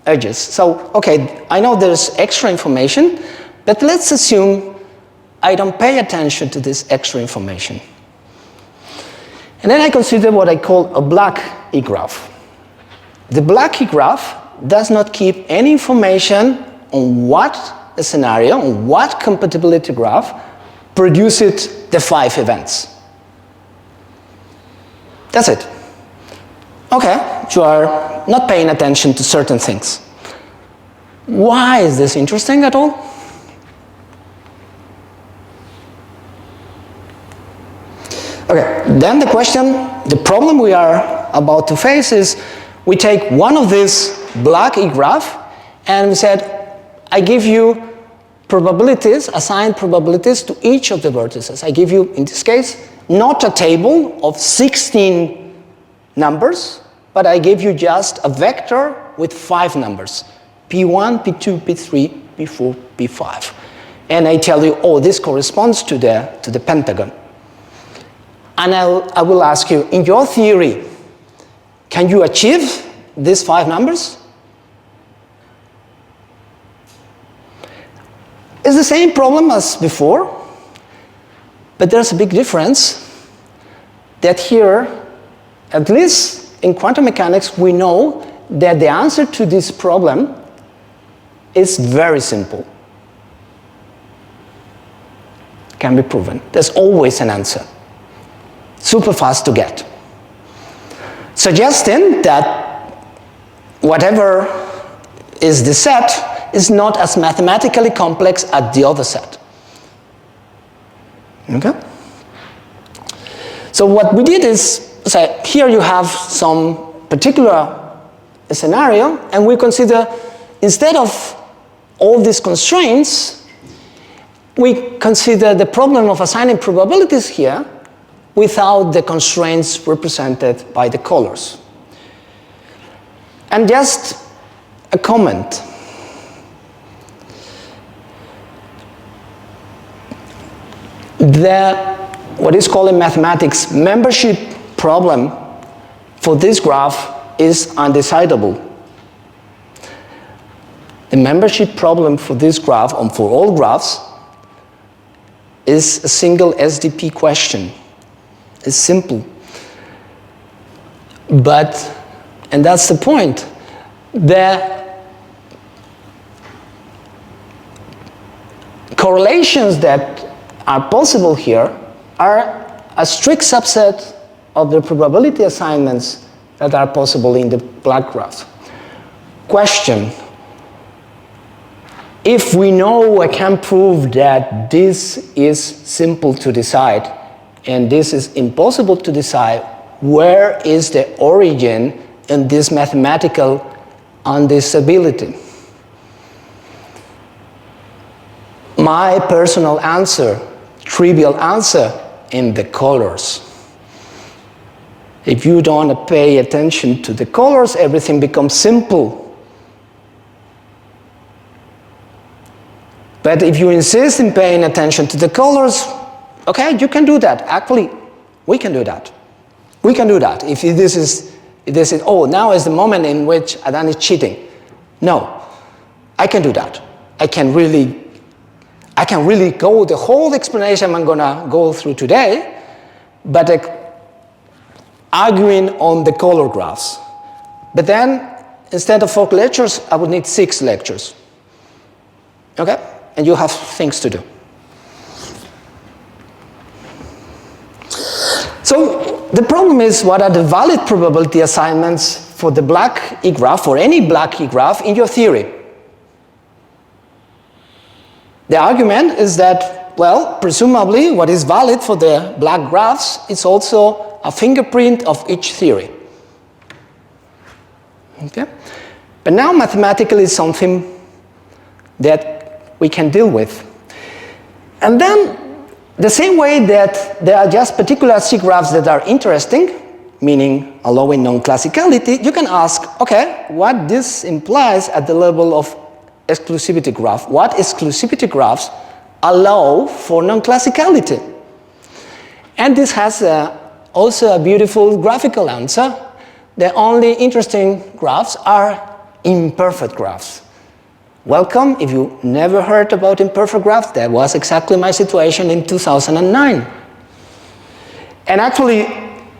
edges. So, okay, I know there's extra information, but let's assume I don't pay attention to this extra information. And then I consider what I call a black E-graph. The black E-graph does not keep any information on what a scenario, on what compatibility graph produced the 5 events. That's it. Okay, you are not paying attention to certain things. Why is this interesting at all? Okay, then the problem we are about to face is we take one of these black E-graph and we said, I give you probabilities, assigned probabilities to each of the vertices. I give you, in this case, not a table of 16 numbers, but I give you just a vector with 5 numbers, P1, P2, P3, P4, P5. And I tell you, oh, this corresponds to the pentagon. And I will ask you, in your theory, can you achieve these 5 numbers? It's the same problem as before, but there's a big difference that here, at least in quantum mechanics, we know that the answer to this problem is very simple. Can be proven. There's always an answer. Super fast to get. Suggesting that whatever is the set is not as mathematically complex as the other set. Okay? So what we did is say, here you have some particular scenario, and we consider, instead of all these constraints, we consider the problem of assigning probabilities here without the constraints represented by the colors. And just a comment. What is called in mathematics membership problem for this graph is undecidable. The membership problem for this graph, and for all graphs, is a single SDP question. It's simple. But, and that's the point, the correlations that are possible here are a strict subset of the probability assignments that are possible in the black graph. Question: if we know I can prove that this is simple to decide and this is impossible to decide, where is the origin in this mathematical undecisibility? My personal answer, trivial answer, in the colors. If you don't pay attention to the colors, everything becomes simple. But if you insist in paying attention to the colors, okay, you can do that. Actually, we can do that. We can do that. If this is, oh, now is the moment in which Adán is cheating. No, I can do that. I can really go the whole explanation I'm gonna go through today, but arguing on the color graphs. But then, instead of 4 lectures, I would need 6 lectures. Okay? And you have things to do. So the problem is, what are the valid probability assignments for the black E-graph, or any black E-graph, in your theory? The argument is that, well, presumably what is valid for the black graphs is also a fingerprint of each theory. Okay? But now mathematically it's something that we can deal with. And then, the same way that there are just particular C-graphs that are interesting, meaning allowing non-classicality, you can ask, okay, what this implies at the level of exclusivity graph. What exclusivity graphs allow for non-classicality? And this has also a beautiful graphical answer. The only interesting graphs are imperfect graphs. Welcome, if you never heard about imperfect graphs, that was exactly my situation in 2009. And actually,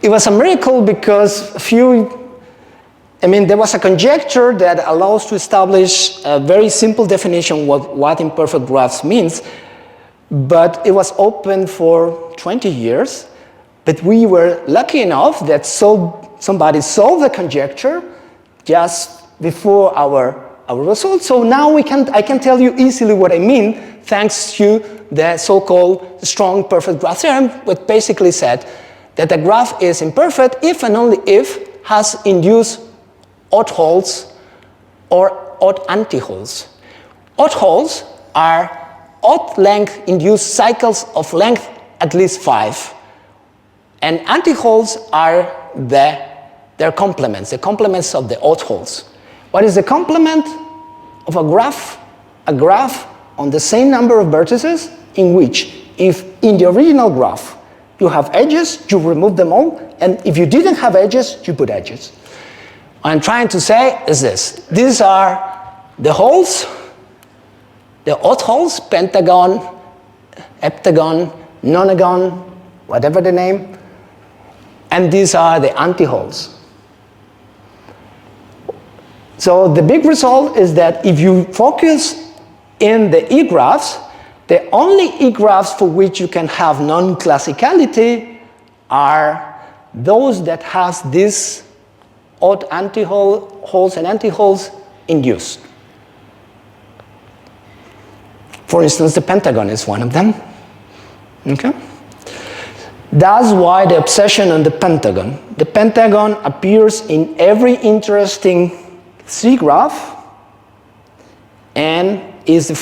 it was a miracle because there was a conjecture that allows to establish a very simple definition of what imperfect graphs means, but it was open for 20 years. But we were lucky enough that so somebody solved the conjecture just before our result. So now I can tell you easily what I mean, thanks to the so-called strong perfect graph theorem, which basically said that the graph is imperfect if and only if has induced odd holes or odd antiholes. Odd holes are odd length induced cycles of length at least 5. And antiholes are their complements, the complements of the odd holes. What is the complement of a graph? A graph on the same number of vertices in which, if in the original graph you have edges, you remove them all, and if you didn't have edges, you put edges. What I'm trying to say is this. These are the holes, the odd holes, pentagon, heptagon, nonagon, whatever the name, and these are the antiholes. So the big result is that if you focus in the E-graphs, the only E-graphs for which you can have non-classicality are those that has these odd holes and antiholes induced. For instance, the pentagon is one of them. Okay? That's why the obsession on the pentagon. The pentagon appears in every interesting C-graph and is the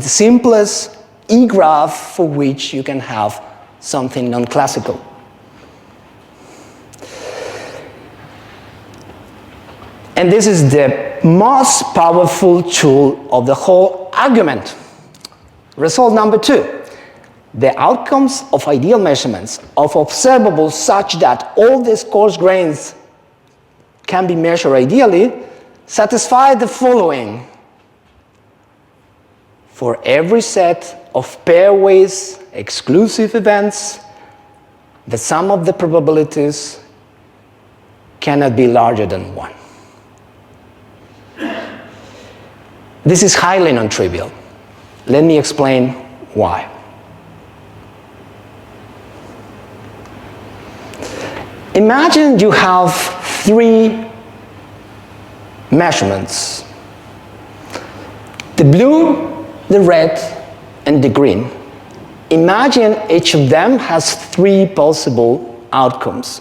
simplest E-graph for which you can have something non-classical. And this is the most powerful tool of the whole argument. Result number 2. The outcomes of ideal measurements of observables such that all these coarse grains can be measured ideally satisfy the following. For every set of pairwise exclusive events, the sum of the probabilities cannot be larger than 1. This is highly non-trivial. Let me explain why. Imagine you have 3 measurements: the blue, the red, and the green. Imagine each of them has 3 possible outcomes.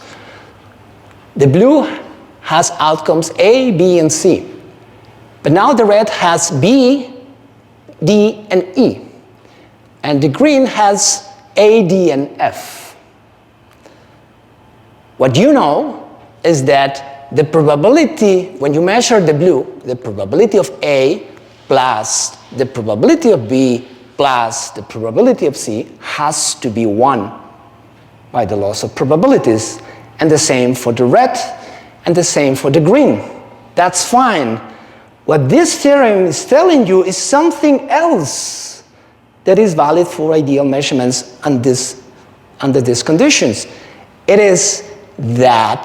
The blue has outcomes A, B, and C. But now the red has B, D, and E. And the green has A, D, and F. What you know is that the probability, when you measure the blue, the probability of A plus the probability of B plus the probability of C has to be 1 by the laws of probabilities. And the same for the red, and the same for the green. That's fine. What this theorem is telling you is something else that is valid for ideal measurements under these conditions. It is that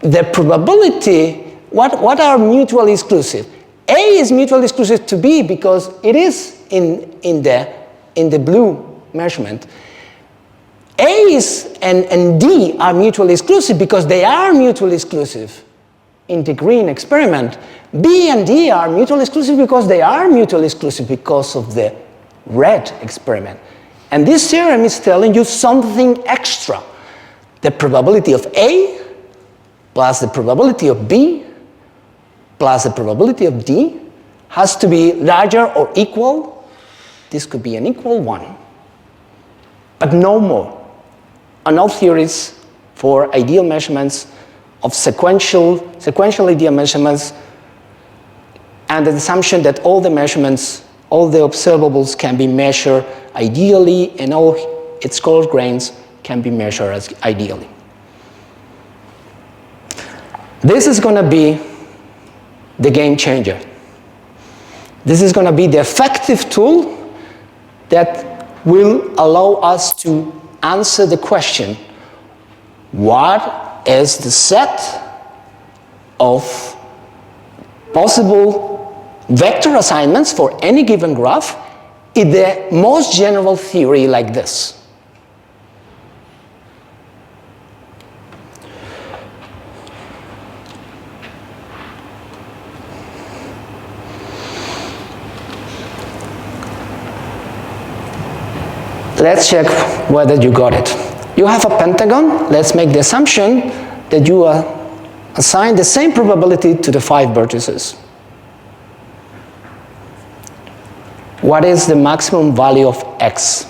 the probability, what are mutually exclusive? A is mutually exclusive to B because it is in the blue measurement. A and D are mutually exclusive because they are mutually exclusive in the green experiment. B and D are mutually exclusive because they are mutually exclusive because of the red experiment. And this theorem is telling you something extra. The probability of A plus the probability of B plus the probability of D has to be larger or equal. This could be an equal 1, but no more. On all theories for ideal measurements of sequential ideal measurements, and the assumption that all the measurements, all the observables can be measured ideally and all its coarse grains can be measured as ideally. This is going to be the game changer. This is going to be the effective tool that will allow us to answer the question, what is the set of possible vector assignments for any given graph in the most general theory like this? let's check whether you got it. You have a pentagon. Let's make the assumption that you assign the same probability to the 5 vertices. What is the maximum value of x?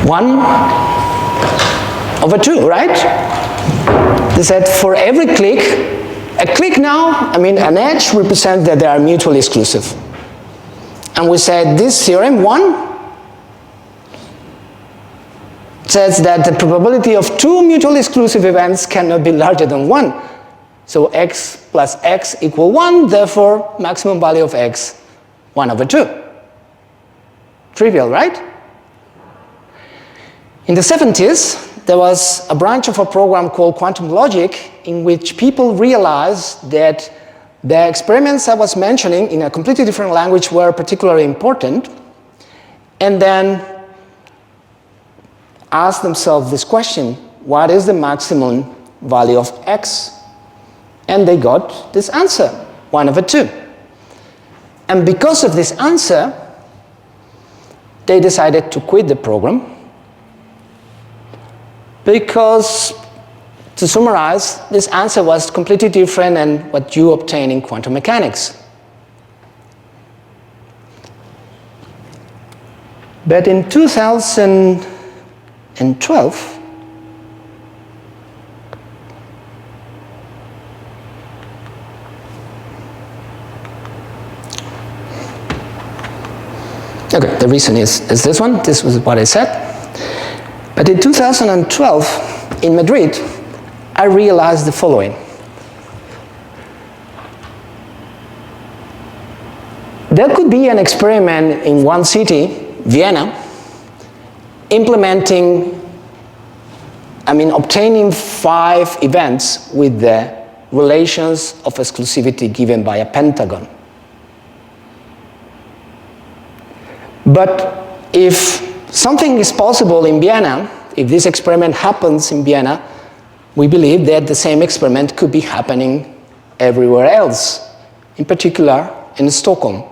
One over 2, right? They said for every click, a click now, an edge represents that they are mutually exclusive. And we said this theorem, 1, says that the probability of 2 mutually exclusive events cannot be larger than 1. So x plus x equal 1, therefore maximum value of x, 1 over 2. Trivial, right? In the 70s, there was a branch of a program called quantum logic in which people realized that the experiments I was mentioning in a completely different language were particularly important, and then asked themselves this question: what is the maximum value of x? And they got this answer, 1 over 2. And because of this answer, they decided to quit the program, because, to summarize, this answer was completely different than what you obtain in quantum mechanics. But in 2012, okay, the reason is this one. This was what I said. But in 2012, in Madrid, I realized the following. There could be an experiment in one city, Vienna, obtaining 5 events with the relations of exclusivity given by a pentagon. But if something is possible in Vienna, if this experiment happens in Vienna, we believe that the same experiment could be happening everywhere else, in particular in Stockholm.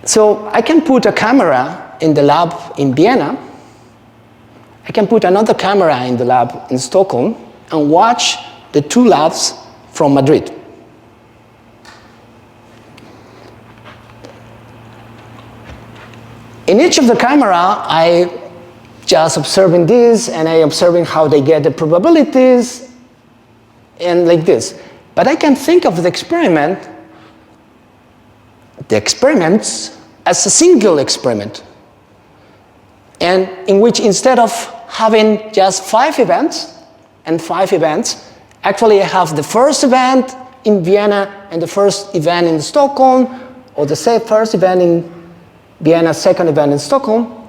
So I can put a camera in the lab in Vienna, I can put another camera in the lab in Stockholm, and watch the 2 labs from Madrid. In each of the camera, I just observing this, and I observing how they get the probabilities, and like this. But I can think of the experiments as a single experiment, and in which instead of having just 5 events, actually I have the first event in Vienna and the first event in Stockholm, or the first event in Vienna, second event in Stockholm,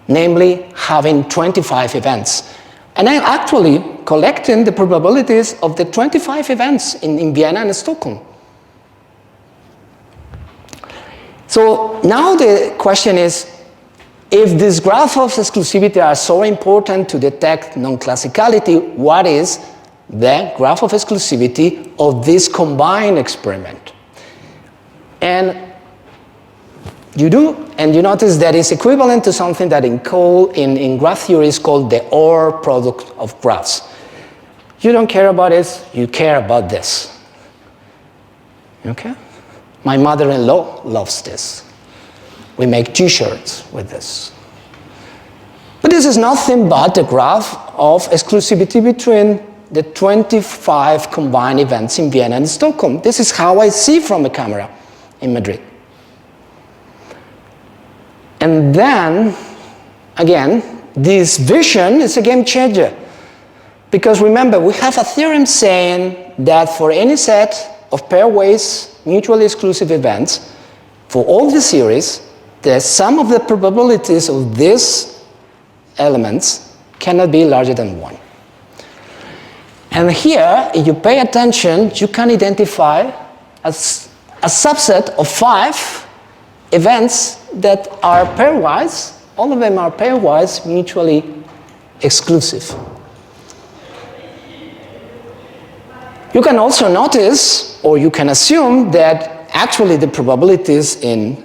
namely having 25 events. And I'm actually collecting the probabilities of the 25 events in Vienna and Stockholm. So now the question is, if these graphs of exclusivity are so important to detect non-classicality, what is the graph of exclusivity of this combined experiment? And you notice that it's equivalent to something that in graph theory is called the OR product of graphs. You don't care about this, you care about this. Okay? My mother-in-law loves this. We make t-shirts with this. But this is nothing but a graph of exclusivity between the 25 combined events in Vienna and Stockholm. This is how I see from the camera in Madrid. And then, again, this vision is a game changer. Because remember, we have a theorem saying that for any set of pairwise mutually exclusive events, for all the series, the sum of the probabilities of these elements cannot be larger than 1. And here, if you pay attention, you can identify a a subset of 5 events that are pairwise. All of them are pairwise, mutually exclusive. You can also notice, or you can assume, that actually the probabilities in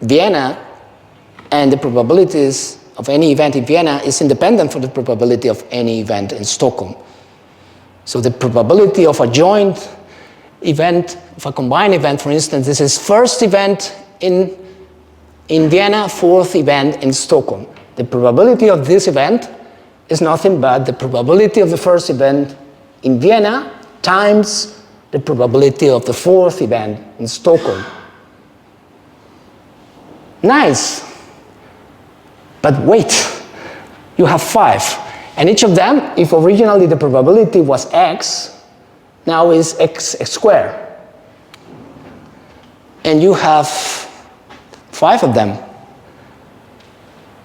Vienna and the probabilities of any event in Vienna is independent from the probability of any event in Stockholm. So the probability of a joint event, of a combined event, for instance, this is first event in Vienna, fourth event in Stockholm. The probability of this event is nothing but the probability of the first event in Vienna times the probability of the fourth event in Stockholm. Nice. But wait, you have 5. And each of them, if originally the probability was x, now is x squared. And you have 5 of them.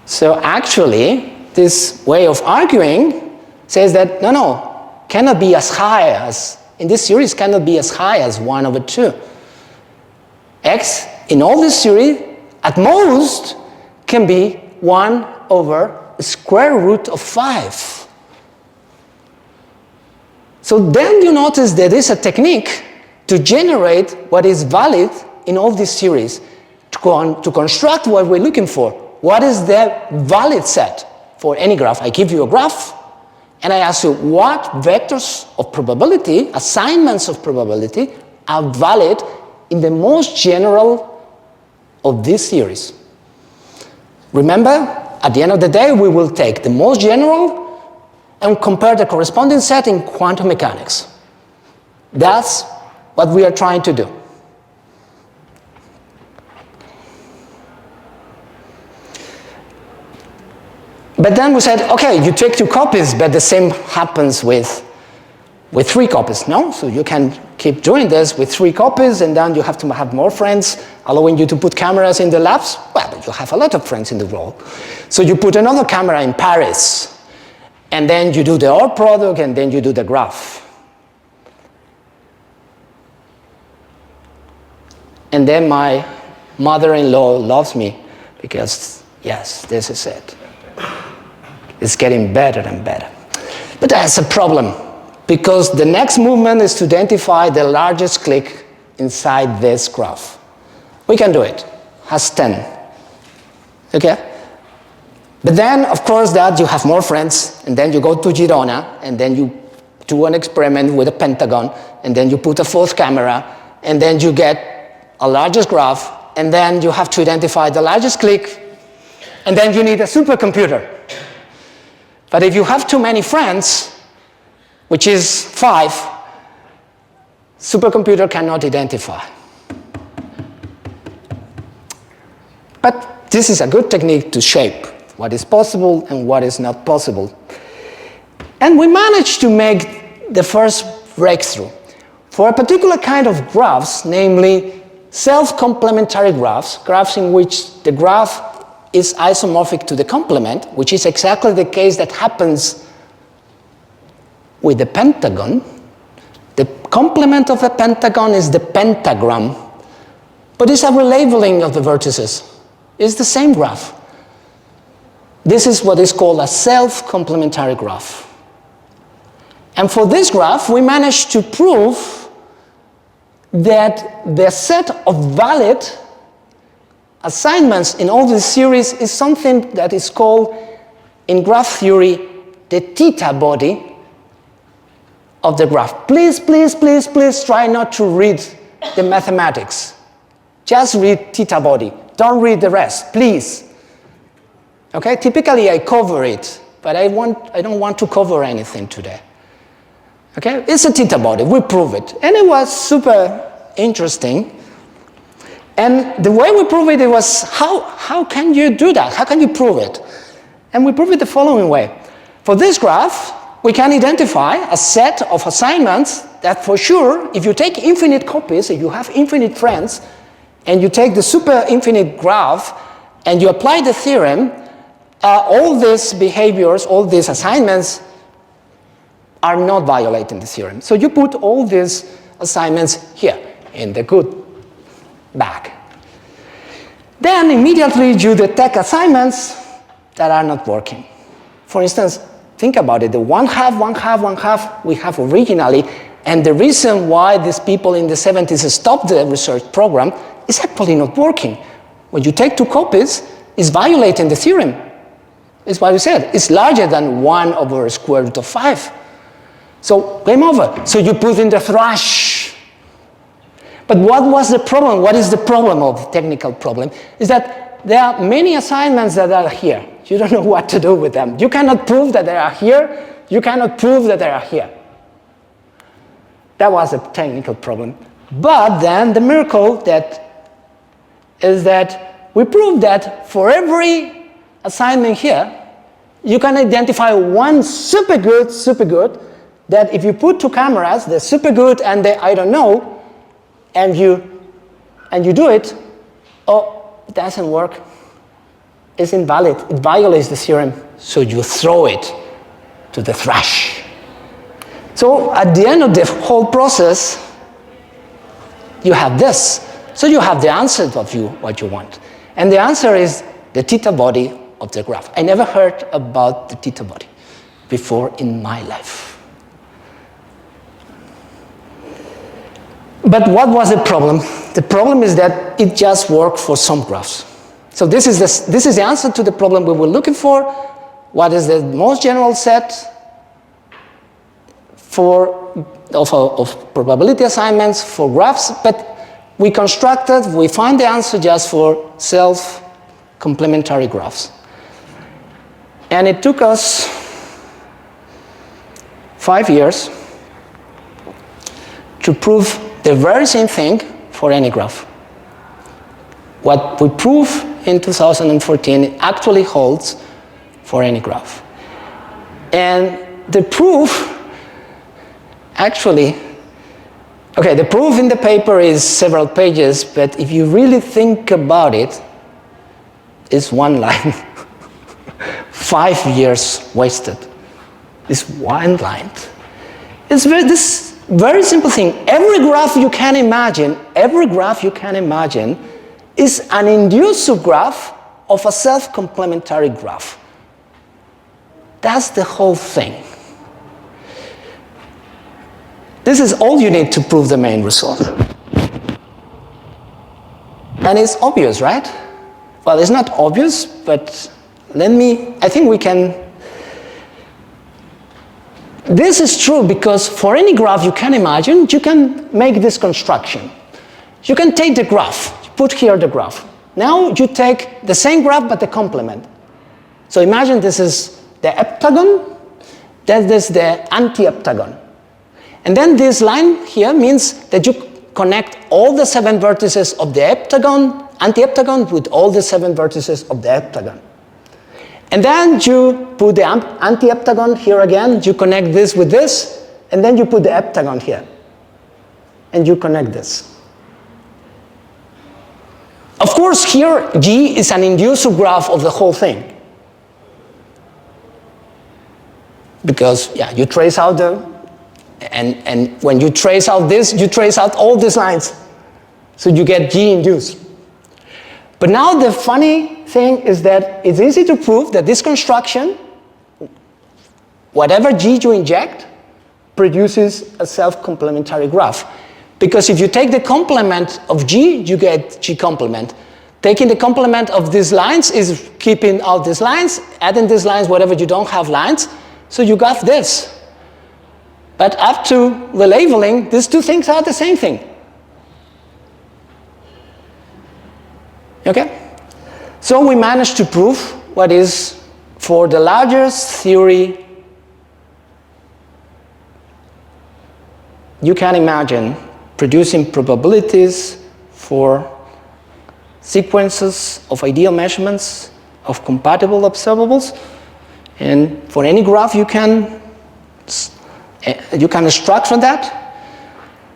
So actually, this way of arguing says that, no, cannot be as high as, in this series, cannot be as high as 1/2. X, in all this series, at most, can be 1/√5. So then you notice there is a technique to generate what is valid in all these series, to construct what we're looking for. What is the valid set for any graph? I give you a graph, and I ask you what vectors of probability, assignments of probability, are valid in the most general of this series. Remember, at the end of the day, we will take the most general and compare the corresponding set in quantum mechanics. That's what we are trying to do. But then we said, okay, you take 2 copies, but the same happens with 3 copies, no? So you can keep doing this with 3 copies, and then you have to have more friends, allowing you to put cameras in the labs. Well, you have a lot of friends in the world. So you put another camera in Paris, and then you do the OR product, and then you do the graph. And then my mother-in-law loves me, because, yes, this is it. It's getting better and better. But that's a problem, because the next movement is to identify the largest clique inside this graph. We can do it. Has 10. Okay? But then, of course, that you have more friends, and then you go to Girona, and then you do an experiment with a pentagon, and then you put a 4th camera, and then you get a largest graph, and then you have to identify the largest clique, and then you need a supercomputer. But if you have too many friends, which is 5, supercomputer cannot identify. But this is a good technique to shape what is possible and what is not possible. And we managed to make the first breakthrough. For a particular kind of graphs, namely self-complementary graphs, graphs in which the graph is isomorphic to the complement, which is exactly the case that happens with the pentagon. The complement of a pentagon is the pentagram, but it's a relabeling of the vertices. It's the same graph. This is what is called a self-complementary graph. And for this graph, we managed to prove that the set of valid assignments in all this series is something that is called, in graph theory, the theta body of the graph. Please, please, please, please try not to read the mathematics. Just read theta body. Don't read the rest, please. Okay, typically I cover it, but I don't want to cover anything today. Okay, it's a theta body, we prove it. And it was super interesting. And the way we prove it was, how can you do that? How can you prove it? And we prove it the following way. For this graph, we can identify a set of assignments that for sure, if you take infinite copies, if you have infinite friends, and you take the super infinite graph, and you apply the theorem, all these behaviors, all these assignments are not violating the theorem. So you put all these assignments here. in the good bag. Then immediately you detect assignments that are not working. For instance, think about it, the 1/2, 1/2, 1/2 we have originally, and the reason why these people in the 70s stopped the research program is actually not working. When you take 2 copies, it's violating the theorem. It's what we said, it's larger than 1 over square root of 5. So game over. So you put in the thrash. But what was the problem? What is the problem of the technical problem? Is that there are many assignments that are here. You don't know what to do with them. You cannot prove that they are here. You cannot prove that they are here. That was a technical problem. But then the miracle is that we proved that for every assignment here, you can identify one super good, that if you put 2 cameras, the super good and the I don't know, and you do it, it doesn't work. It's invalid. It violates the theorem. So you throw it to the trash. So at the end of the whole process, you have this. So you have the answer of what you want. And the answer is the theta body of the graph. I never heard about the theta body before in my life. But what was the problem? The problem is that it just worked for some graphs. So this is the answer to the problem we were looking for. What is the most general set of probability assignments for graphs? But we found the answer just for self-complementary graphs. And it took us 5 years to prove the very same thing for any graph. What we prove in 2014 actually holds for any graph. And the proof the proof in the paper is several pages, but if you really think about it, it's 1 line. 5 years wasted. It's 1 line. It's this very simple thing. Every graph you can imagine is an induced subgraph of a self-complementary graph. That's the whole thing. This is all you need to prove the main result. And it's obvious, right? Well, it's not obvious, but I think we can. This is true because for any graph you can imagine, you can make this construction. You can take the graph, put here the graph. Now you take the same graph but the complement. So imagine this is the heptagon, then this is the anti-heptagon. And then this line here means that you connect all the 7 vertices of the heptagon, anti-heptagon, with all the 7 vertices of the heptagon. And then you put the anti-heptagon here again, you connect this with this, and then you put the heptagon here. And you connect this. Of course, here G is an induced subgraph of the whole thing. Because, you trace out and when you trace out this, you trace out all these lines. So you get G induced. But now the funny thing is that it's easy to prove that this construction, whatever G you inject, produces a self-complementary graph. Because if you take the complement of G, you get G complement. Taking the complement of these lines is keeping out these lines, adding these lines wherever you don't have lines, so you got this. But up to relabeling, these 2 things are the same thing. Okay? So we managed to prove what is, for the largest theory you can imagine, producing probabilities for sequences of ideal measurements of compatible observables. And for any graph you can structure that.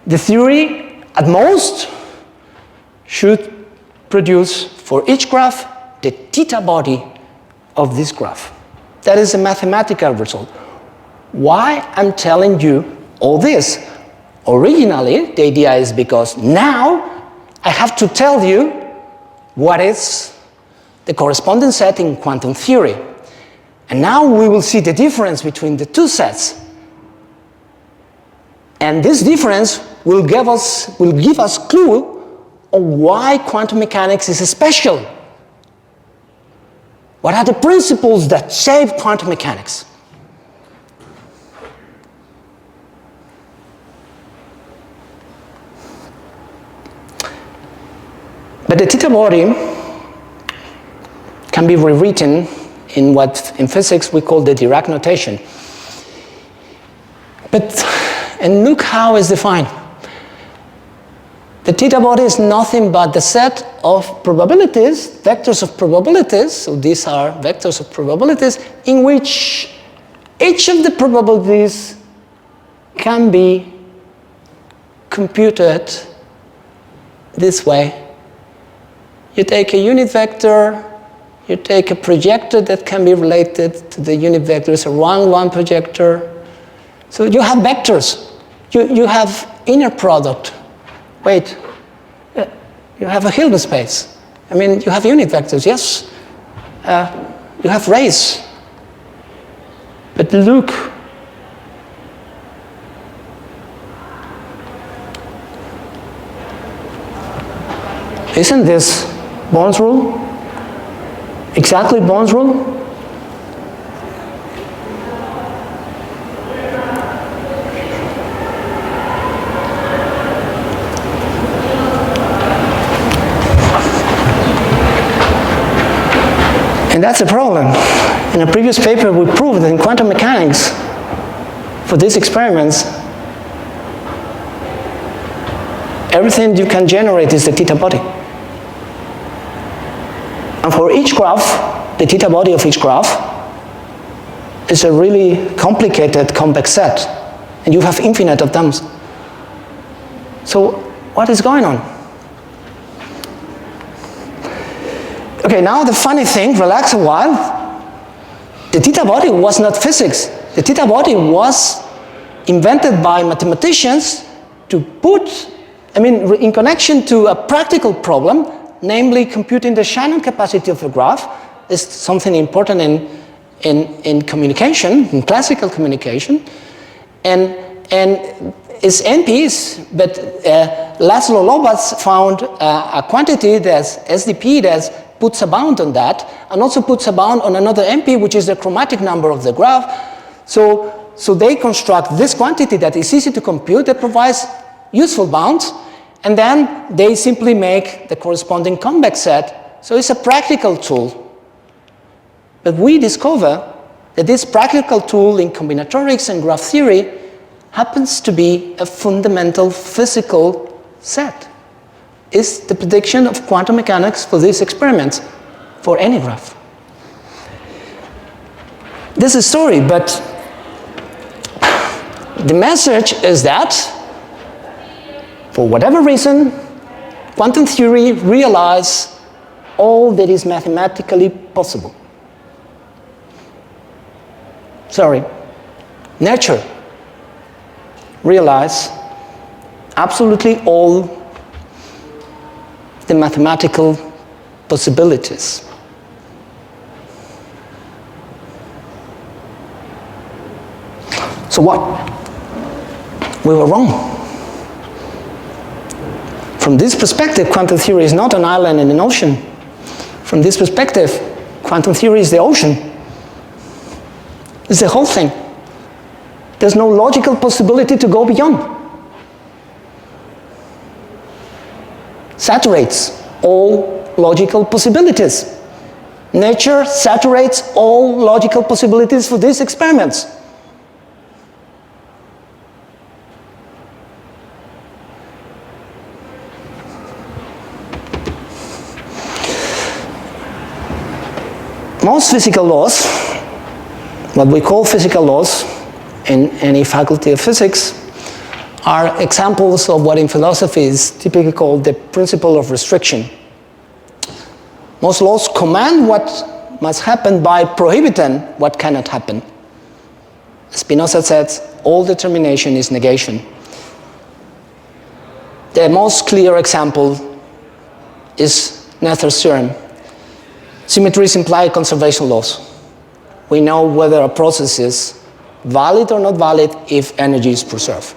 The theory, at most, should produce for each graph the theta body of this graph. That is a mathematical result. Why I'm telling you all this? Originally, the idea is because now I have to tell you what is the corresponding set in quantum theory. And now we will see the difference between the two sets. And this difference will give us clue on why quantum mechanics is special. What are the principles that shape quantum mechanics? But the theta body can be rewritten in what in physics we call the Dirac notation. And look how it's defined. The theta body is nothing but the set of probabilities, vectors of probabilities, so these are vectors of probabilities, in which each of the probabilities can be computed this way. You take a unit vector, you take a projector that can be related to the unit vector, it's a rank-1 projector. So you have vectors, you have inner product. Wait, you have a Hilbert space. I mean, you have unit vectors, yes. You have rays. But look, isn't this Bohn's rule? Exactly Bohn's rule? And that's a problem. In a previous paper, we proved that in quantum mechanics, for these experiments, everything you can generate is the theta body. And for each graph, the theta body of each graph is a really complicated convex set. And you have infinite of them. So what is going on? Okay, now the funny thing, relax a while. The theta body was not physics. The theta body was invented by mathematicians to put, in connection to a practical problem, namely computing the Shannon capacity of a graph. Is something important in communication, in classical communication. And it's NPs, but Laszlo Lobatz found a quantity that's SDP that puts a bound on that, and also puts a bound on another NP, which is the chromatic number of the graph. So they construct this quantity that is easy to compute, that provides useful bounds, and then they simply make the corresponding convex set. So it's a practical tool. But we discover that this practical tool in combinatorics and graph theory happens to be a fundamental physical set. It's the prediction of quantum mechanics for these experiments, for any graph. This is a story, but the message is that, for whatever reason, quantum theory realized all that is mathematically possible. Nature realized absolutely all the mathematical possibilities. So what? We were wrong. From this perspective, quantum theory is not an island in an ocean. From this perspective, quantum theory is the ocean. It's the whole thing. There's no logical possibility to go beyond. Saturates all logical possibilities. Nature saturates all logical possibilities for these experiments. Most physical laws, what we call physical laws in any faculty of physics, are examples of what in philosophy is typically called the principle of restriction. Most laws command what must happen by prohibiting what cannot happen. Spinoza said, all determination is negation. The most clear example is Noether's theorem. Symmetries imply conservation laws. We know whether a process is valid or not valid if energy is preserved.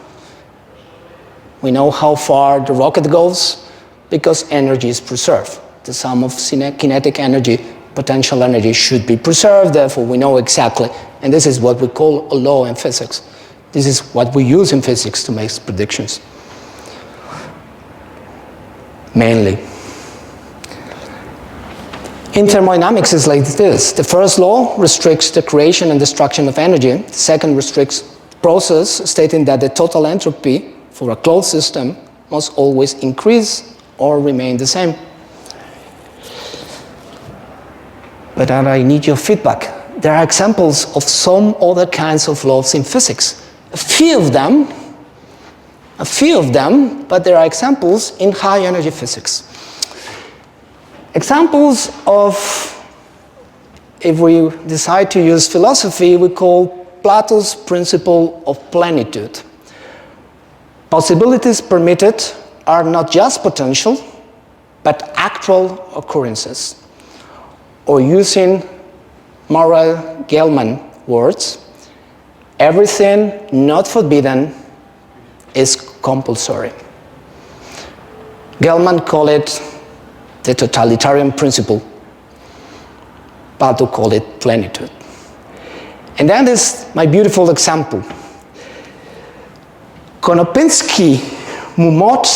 We know how far the rocket goes because energy is preserved. The sum of kinetic energy, potential energy should be preserved, therefore we know exactly. And this is what we call a law in physics. This is what we use in physics to make predictions. Mainly. In thermodynamics, it's like this. The first law restricts the creation and destruction of energy. The second restricts process, stating that the total entropy for a closed system must always increase or remain the same. But I need your feedback. There are examples of some other kinds of laws in physics. A few of them, but there are examples in high energy physics. Examples of, if we decide to use philosophy, we call Plato's principle of plenitude. Possibilities permitted are not just potential, but actual occurrences. Or using Murray Gell-Mann words, everything not forbidden is compulsory. Gell-Mann called it the totalitarian principle. Plato called it plenitude. And that is my beautiful example. Konopinski-Mumot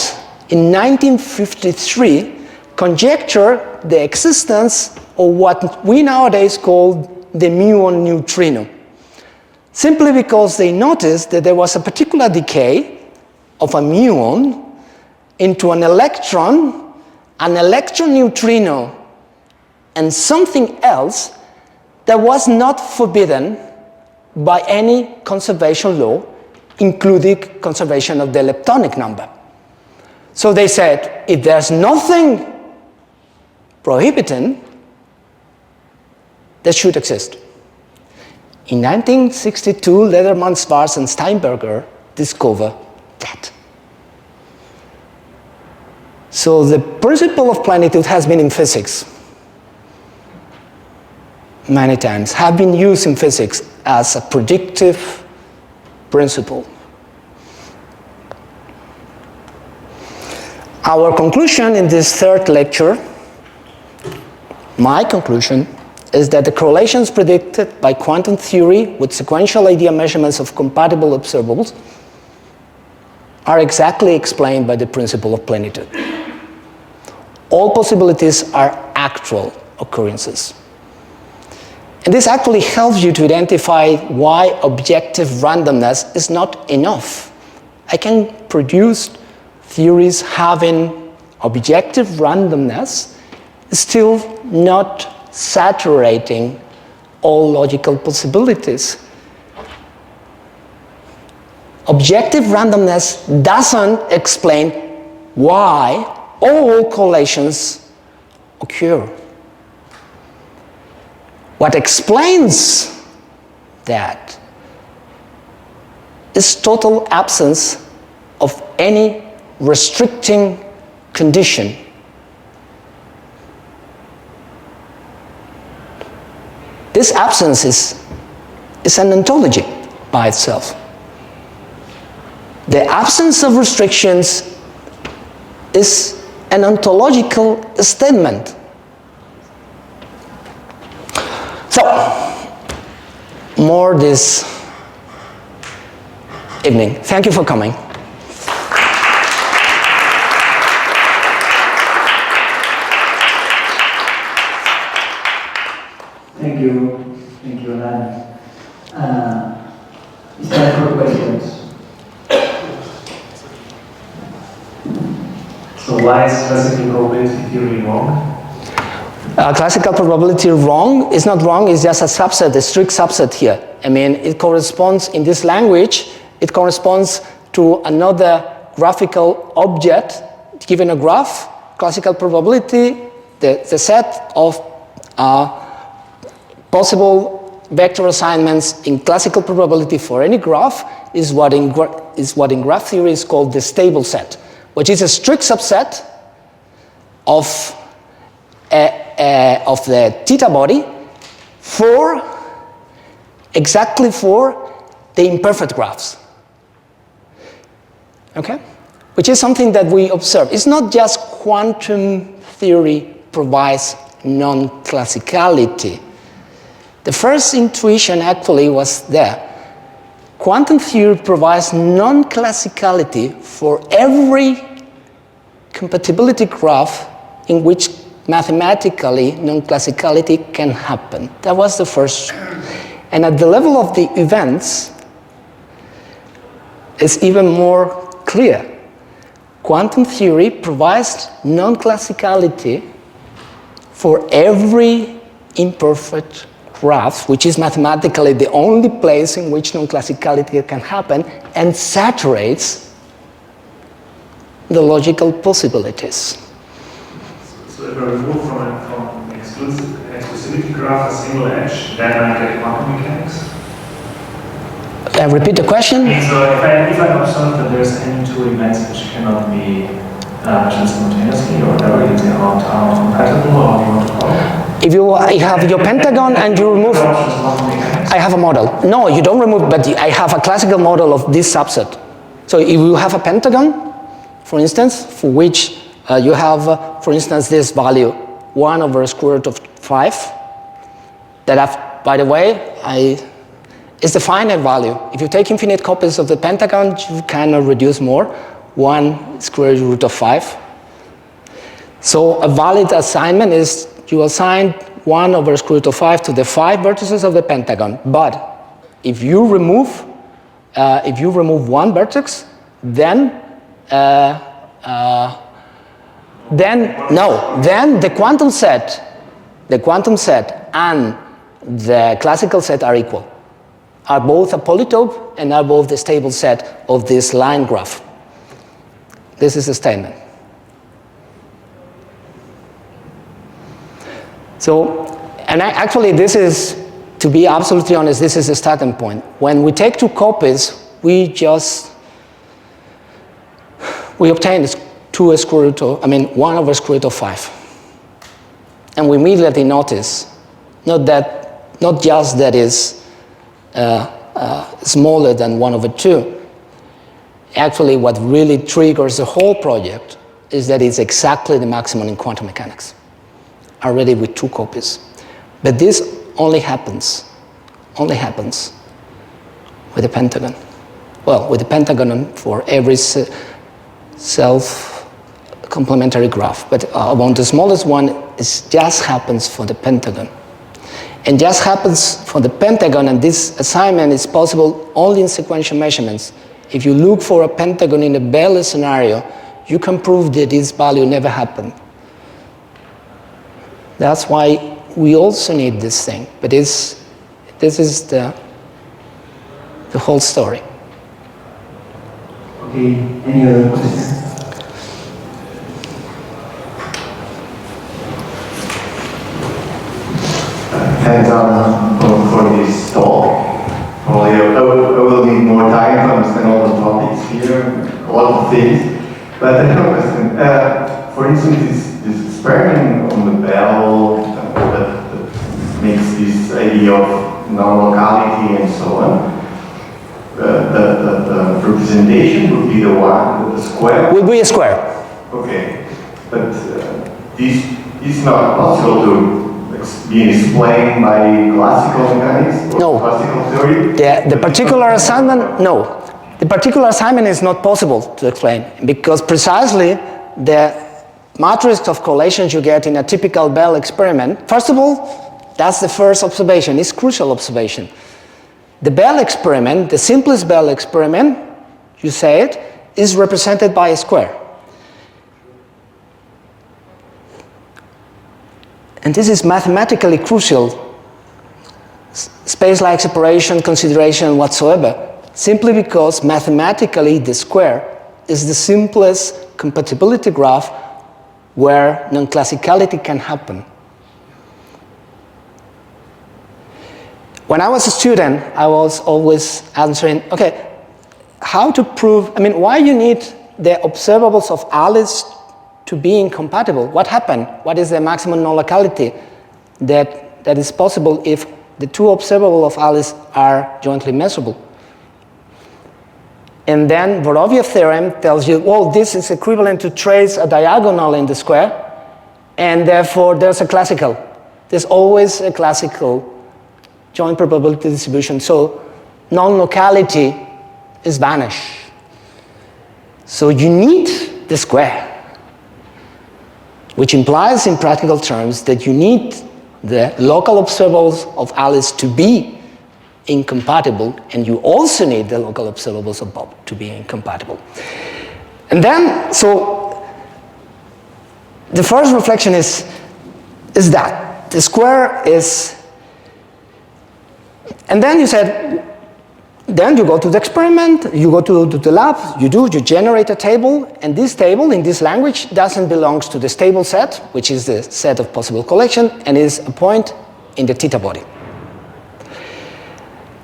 in 1953 conjectured the existence of what we nowadays call the muon neutrino, simply because they noticed that there was a particular decay of a muon into an electron neutrino, and something else that was not forbidden by any conservation law, including conservation of the leptonic number. So they said, if there's nothing prohibiting, that should exist. In 1962, Lederman, Schwarz, and Steinberger discovered that. So the principle of plenitude has been in physics many times, have been used in physics as a predictive principle. Our conclusion in this third lecture, my conclusion, is that the correlations predicted by quantum theory with sequential idea measurements of compatible observables are exactly explained by the principle of plenitude. All possibilities are actual occurrences. And this actually helps you to identify why objective randomness is not enough. I can produce theories having objective randomness, still not saturating all logical possibilities. Objective randomness doesn't explain why all correlations occur. What explains that is total absence of any restricting condition. This absence is an ontology by itself. The absence of restrictions is an ontological statement. So, more this evening. Thank you for coming. Thank you, Adán. It's time for questions. So why is classical probability theory wrong? Classical probability wrong is not wrong, it's just a subset, a strict subset here. I mean, it corresponds, in this language, it corresponds to another graphical object. Given a graph, classical probability, the set of possible vector assignments in classical probability for any graph is what in graph theory is called the stable set, which is a strict subset of the theta body exactly for the imperfect graphs. Okay? Which is something that we observe. It's not just quantum theory provides non-classicality. The first intuition actually was there. Quantum theory provides non-classicality for every compatibility graph in which mathematically non-classicality can happen. That was the first. And at the level of the events, it's even more clear. Quantum theory provides non-classicality for every imperfect graph, which is mathematically the only place in which non-classicality can happen, and saturates the logical possibilities. So if I remove from exclusivity graph a single edge, then I get quantum mechanics? Repeat the question? So if I observe that there's any two events which cannot be measured simultaneously or whatever, you say aren't compatible, or how do you want to call it? If you have your pentagon and you remove... I have a model. No, you don't remove, but I have a classical model of this subset. So if you have a pentagon, for instance, for which you have, for instance, this value, 1 over square root of 5, that by the way, is the finite value. If you take infinite copies of the pentagon, you cannot reduce more, 1 square root of 5. So a valid assignment is you assign 1 over square root of 5 to the 5 vertices of the pentagon. But if you remove one vertex, then the quantum set and the classical set are equal. Are both a polytope and are both the stable set of this line graph. This is a statement. So, and actually this is, to be absolutely honest, this is a starting point. When we take two copies, we obtain 1 over square root of 5. And we immediately notice, not just that is smaller than 1 over 2. Actually, what really triggers the whole project is that it's exactly the maximum in quantum mechanics, already with 2 copies. But this only happens with the pentagon. Well, with the pentagon for every self-complementary graph. But among the smallest one, it just happens for the pentagon. And just happens for the pentagon, and this assignment is possible only in sequential measurements. If you look for a pentagon in a Bell scenario, you can prove that this value never happened. That's why we also need this thing. But this is the whole story. Okay, any other questions? Thanks, for this talk. Probably I will need more time to understand all the topics here, a lot of things. But I have a question. For instance, this experiment on the bell that makes this idea of non-locality and so on, the representation would be the square? Would be a square. Okay. But this is not possible to being explained by classical mechanics or classical theory? The particular assignment, no. The particular assignment is not possible to explain because precisely the matrix of correlations you get in a typical Bell experiment, first of all, that's the first observation, it's crucial observation. The Bell experiment, the simplest Bell experiment, you say it, is represented by a square. And this is mathematically crucial, space-like separation, consideration whatsoever, simply because mathematically the square is the simplest compatibility graph where non-classicality can happen. When I was a student, I was always answering, okay, how to prove, why you need the observables of Alice to be incompatible, what happened? What is the maximum non-locality that is possible if the two observables of Alice are jointly measurable? And then Vorovyov theorem tells you, well, this is equivalent to trace a diagonal in the square, and therefore there's a classical. There's always a classical joint probability distribution, so non-locality is vanished. So you need the square, which implies in practical terms that you need the local observables of Alice to be incompatible, and you also need the local observables of Bob to be incompatible. And then, so the first reflection is that the square is, and then you said, then you go to the experiment, you go to the lab, you generate a table, and this table in this language doesn't belong to the stable set, which is the set of possible collection, and is a point in the theta body.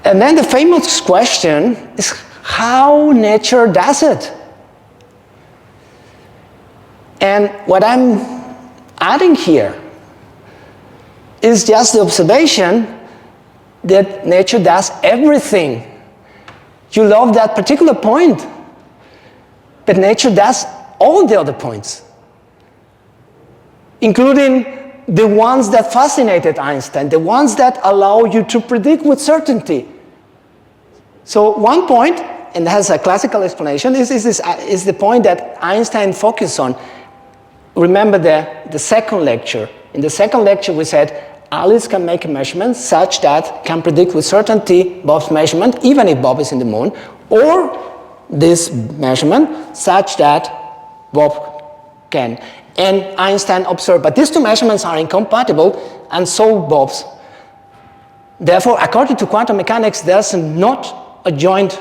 And then the famous question is how nature does it. And what I'm adding here is just the observation that nature does everything. You love that particular point, but nature does all the other points, including the ones that fascinated Einstein, the ones that allow you to predict with certainty. So one point, and has a classical explanation, is the point that Einstein focused on. Remember the second lecture. In the second lecture we said Alice can make a measurement such that can predict with certainty Bob's measurement, even if Bob is in the moon, or this measurement such that Bob can. And Einstein observed, but these two measurements are incompatible, and so Bob's. Therefore, according to quantum mechanics, there's not a joint,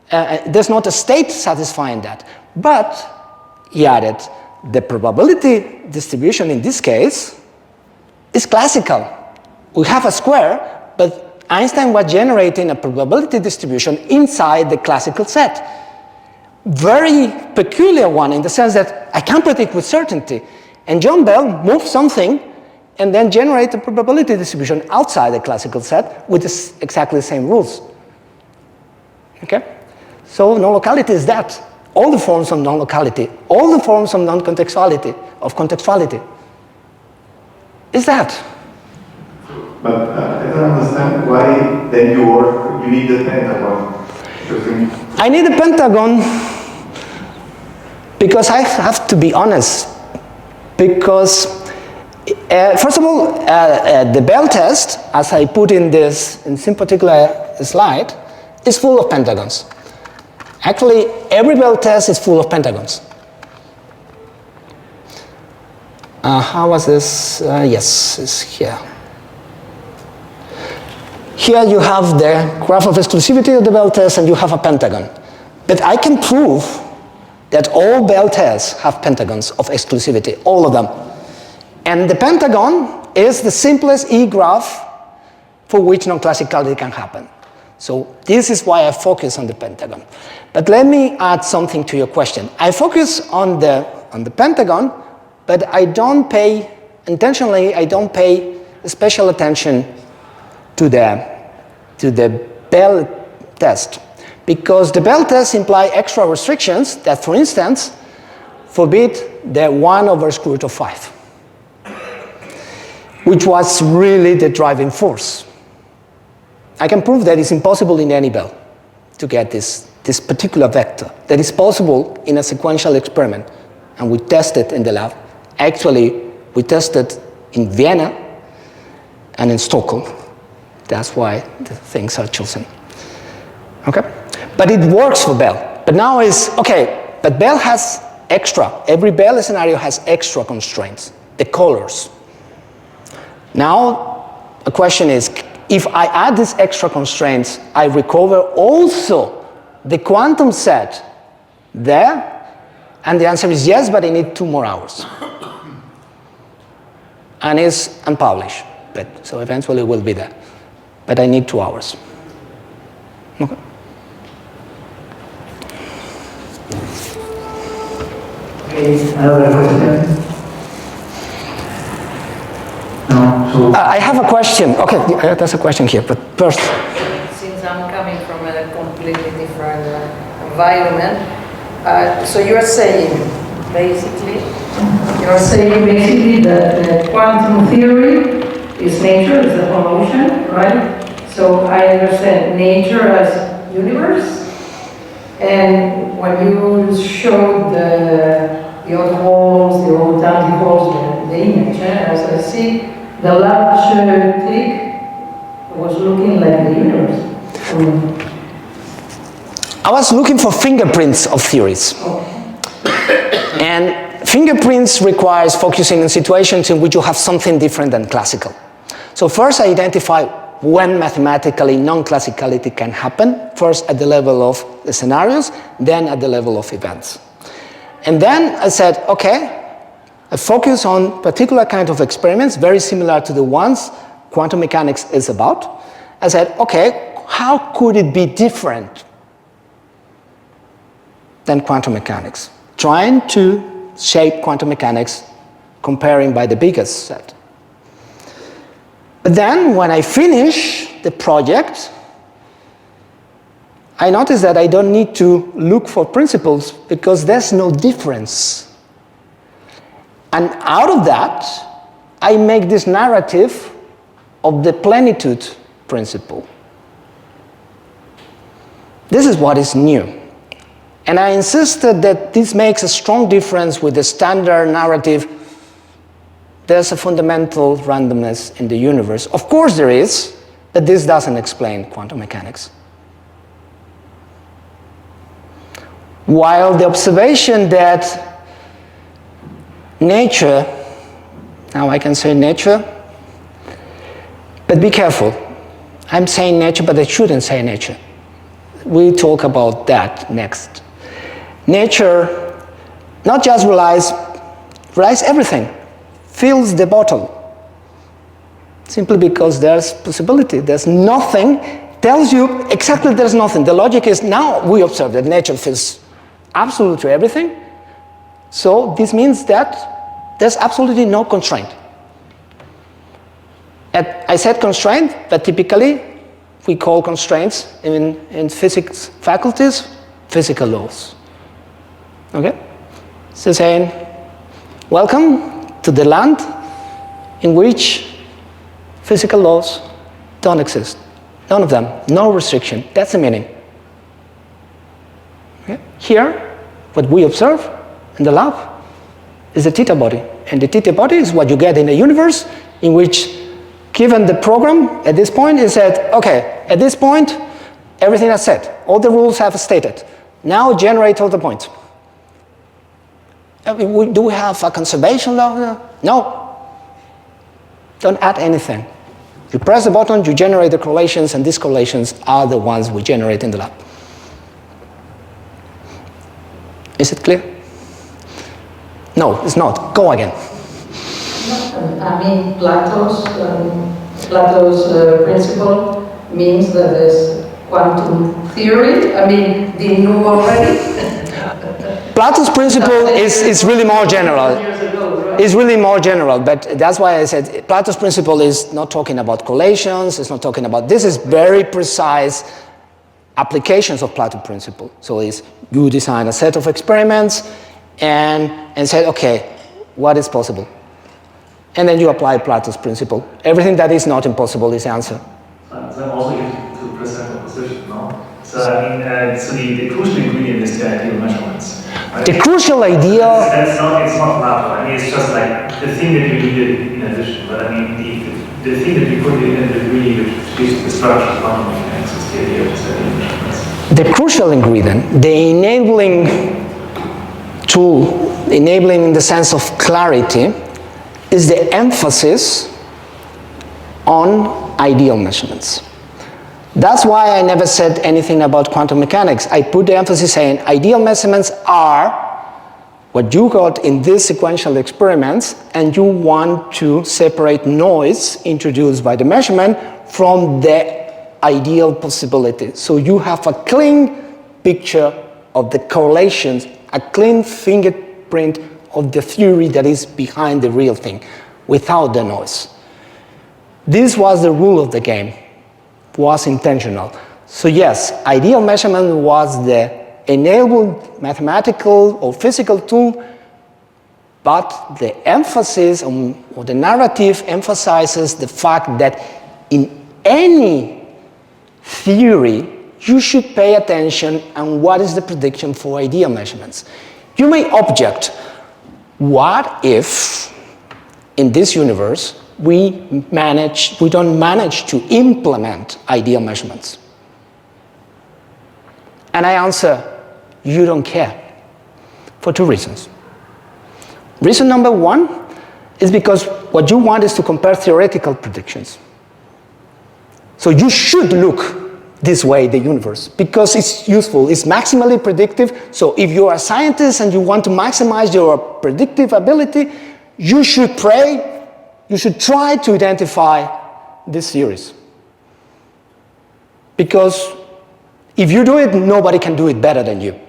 there's not a state satisfying that. But he added, the probability distribution in this case is classical. We have a square, but Einstein was generating a probability distribution inside the classical set. Very peculiar one in the sense that I can predict with certainty. And John Bell moved something and then generate a probability distribution outside the classical set with exactly the same rules. Okay? So non-locality is that. All the forms of non-locality, all the forms of non-contextuality, of contextuality, is that. But I don't understand why then you need the pentagon. I need a pentagon because I have to be honest. Because, first of all, the Bell test, as I put in this particular slide, is full of pentagons. Actually, every Bell test is full of pentagons. How was this? Yes, it's here. Here you have the graph of exclusivity of the Bell test, and you have a pentagon. But I can prove that all Bell tests have pentagons of exclusivity, all of them. And the pentagon is the simplest E-graph for which non-classicality can happen. So this is why I focus on the pentagon. But let me add something to your question. I focus on the pentagon, but I don't pay, intentionally, I don't pay special attention to the Bell test. Because the Bell tests imply extra restrictions that, for instance, forbid the 1 over square root of 5, which was really the driving force. I can prove that it's impossible in any Bell to get this particular vector, that is possible in a sequential experiment. And we tested in the lab. Actually, we tested in Vienna and in Stockholm. That's why the things are chosen. Okay? But it works for Bell. But now is, okay, but Bell has extra. Every Bell scenario has extra constraints, the colors. Now, a question is, if I add these extra constraints, I recover also the quantum set there? And the answer is yes, but I need 2 more hours. And it's unpublished, but so eventually it will be there. But I need 2 hours. Okay. Okay, another question? No, so... I have a question. Okay, there's a question here, but first. Since I'm coming from a completely different environment, so you're saying basically that the quantum theory is nature, is the whole ocean, right? So I understand nature as universe, and when you showed the old holes, the old empty holes, the image, as I see, the large click was looking like the universe. I was looking for fingerprints of theories. And fingerprints requires focusing on situations in which you have something different than classical. So first I identify when mathematically non-classicality can happen, first at the level of the scenarios, then at the level of events. And then I said, okay, I focus on particular kind of experiments, very similar to the ones quantum mechanics is about. I said, okay, how could it be different than quantum mechanics? Trying to shape quantum mechanics, comparing by the biggest set. But then, when I finish the project, I notice that I don't need to look for principles because there's no difference. And out of that, I make this narrative of the plenitude principle. This is what is new. And I insisted that this makes a strong difference with the standard narrative. There's a fundamental randomness in the universe. Of course there is, but this doesn't explain quantum mechanics. While the observation that nature, now I can say nature, but be careful. I'm saying nature, but I shouldn't say nature. We'll talk about that next. Nature not just realize everything, fills the bottle. Simply because there's possibility, there's nothing, tells you exactly there's nothing. The logic is now we observe that nature fills absolutely everything. So this means that there's absolutely no constraint. I said constraint, but typically we call constraints in physics faculties physical laws. Okay? So saying, welcome to the land in which physical laws don't exist. None of them. No restriction. That's the meaning. Okay? Here, what we observe in the lab is the theta body. And the theta body is what you get in a universe in which, given the program at this point, is said, okay, at this point, everything is set. All the rules have stated. Now generate all the points. Do we have a conservation law? No. Don't add anything. You press the button, you generate the correlations, and these correlations are the ones we generate in the lab. Is it clear? No, it's not. Go again. I mean, Plato's principle means that there's quantum theory. I mean, they knew already. Plato's principle is really more general. It's really more general, but that's why I said Plato's principle is not talking about correlations, it's not talking about, this is very precise applications of Plato's principle. So it's, you design a set of experiments and say, okay, what is possible? And then you apply Plato's principle. Everything that is not impossible is the answer. So also you have to present a position, no? So I mean, so the crucial ingredient is the ideal measurements. Right? The crucial idea... It's not Plato. I mean, it's just like the thing that you needed in addition. But I mean, the thing that you put in that really gives the structure of quantum mechanics is the idea of the ideal measurements. The crucial ingredient, the enabling tool, enabling in the sense of clarity, is the emphasis on ideal measurements. That's why I never said anything about quantum mechanics. I put the emphasis saying ideal measurements are what you got in these sequential experiments, and you want to separate noise introduced by the measurement from the ideal possibility. So you have a clean picture of the correlations, a clean fingerprint footprint of the theory that is behind the real thing, without the noise. This was the rule of the game, was intentional. So yes, ideal measurement was the enabled mathematical or physical tool, but the emphasis on, or the narrative emphasizes the fact that in any theory, you should pay attention on what is the prediction for ideal measurements. You may object, what if in this universe we don't manage to implement ideal measurements? And I answer, you don't care, for two reasons. Reason number one is because what you want is to compare theoretical predictions. So you should look this way, the universe, because it's useful, it's maximally predictive. So if you are a scientist and you want to maximize your predictive ability, you should try to identify this series. Because if you do it, nobody can do it better than you.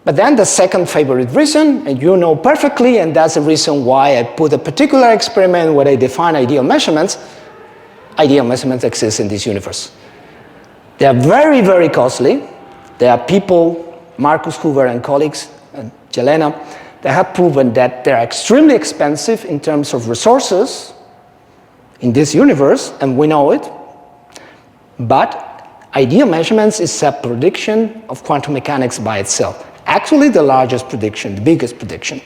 But then the second favorite reason, and you know perfectly, and that's the reason why I put a particular experiment where I define ideal measurements exist in this universe. They are very, very costly. There are people, Marcus Hoover and colleagues, and Jelena, that have proven that they're extremely expensive in terms of resources in this universe, and we know it. But ideal measurements is a prediction of quantum mechanics by itself. Actually, the largest prediction, the biggest prediction.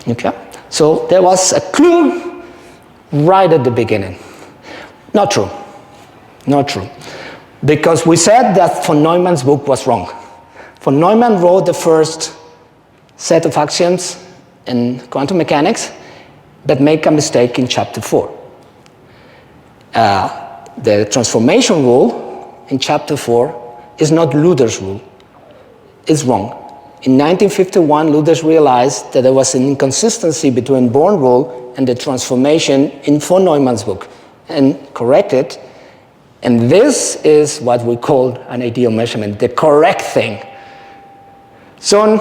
Okay? So there was a clue right at the beginning. Not true. Not true. Because we said that von Neumann's book was wrong. Von Neumann wrote the first set of axioms in quantum mechanics, but make a mistake in chapter 4. The transformation rule in chapter 4 is not Luder's rule. It's wrong. In 1951, Luders realized that there was an inconsistency between Born rule and the transformation in von Neumann's book, and corrected. And this is what we call an ideal measurement, the correct thing. So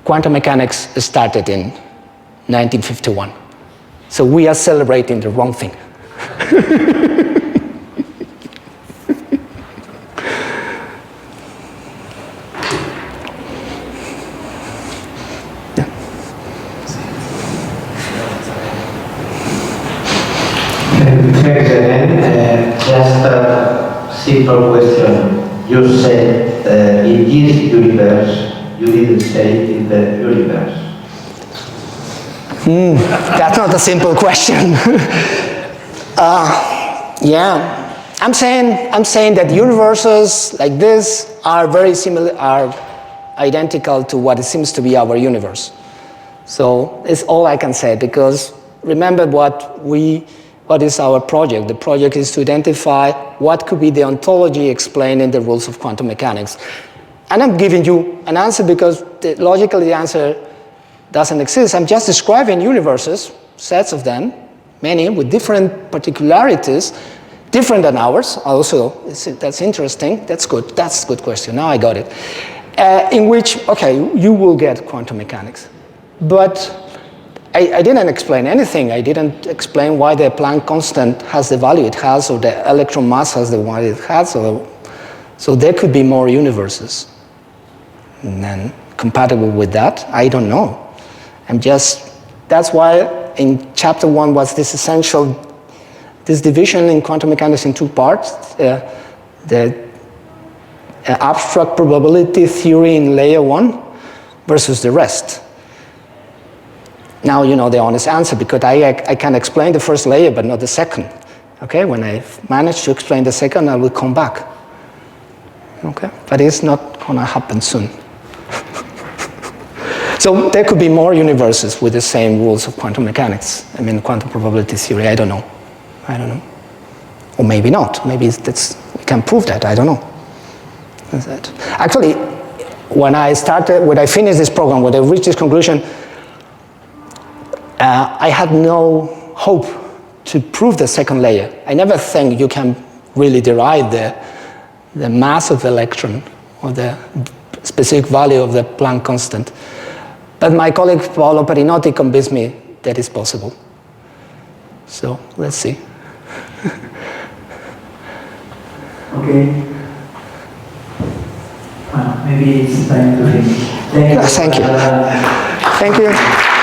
quantum mechanics started in 1951. So we are celebrating the wrong thing. Thanks again. Just a simple question. You said in this universe, you didn't say in the universe. That's not a simple question. Yeah, I'm saying that universes like this are very similar, are identical to what it seems to be our universe. So it's all I can say, because remember what is our project? The project is to identify what could be the ontology explained in the rules of quantum mechanics. And I'm giving you an answer because logically the answer doesn't exist. I'm just describing universes, sets of them, many with different particularities, different than ours. Also, that's interesting. That's good. That's a good question. Now I got it. In which, okay, you will get quantum mechanics. But I didn't explain anything. I didn't explain why the Planck constant has the value it has, or the electron mass has the value it has. So there could be more universes. And then compatible with that, I don't know. That's why in chapter 1 was this division in quantum mechanics in two parts. The abstract probability theory in layer 1 versus the rest. Now you know the honest answer, because I can explain the first layer but not the second. Okay, when I manage to explain the second, I will come back. Okay, but it's not gonna happen soon. So there could be more universes with the same rules of quantum mechanics. I mean, quantum probability theory, I don't know. Or maybe not, maybe we can prove that, I don't know. That's it. Actually, when I finished this program, when I reached this conclusion, I had no hope to prove the second layer. I never think you can really derive the mass of the electron of the specific value of the Planck constant. But my colleague Paolo Perinotti convinced me that it's possible. So let's see. Okay. Maybe it's time to finish. Thank you. Thank you. Thank you.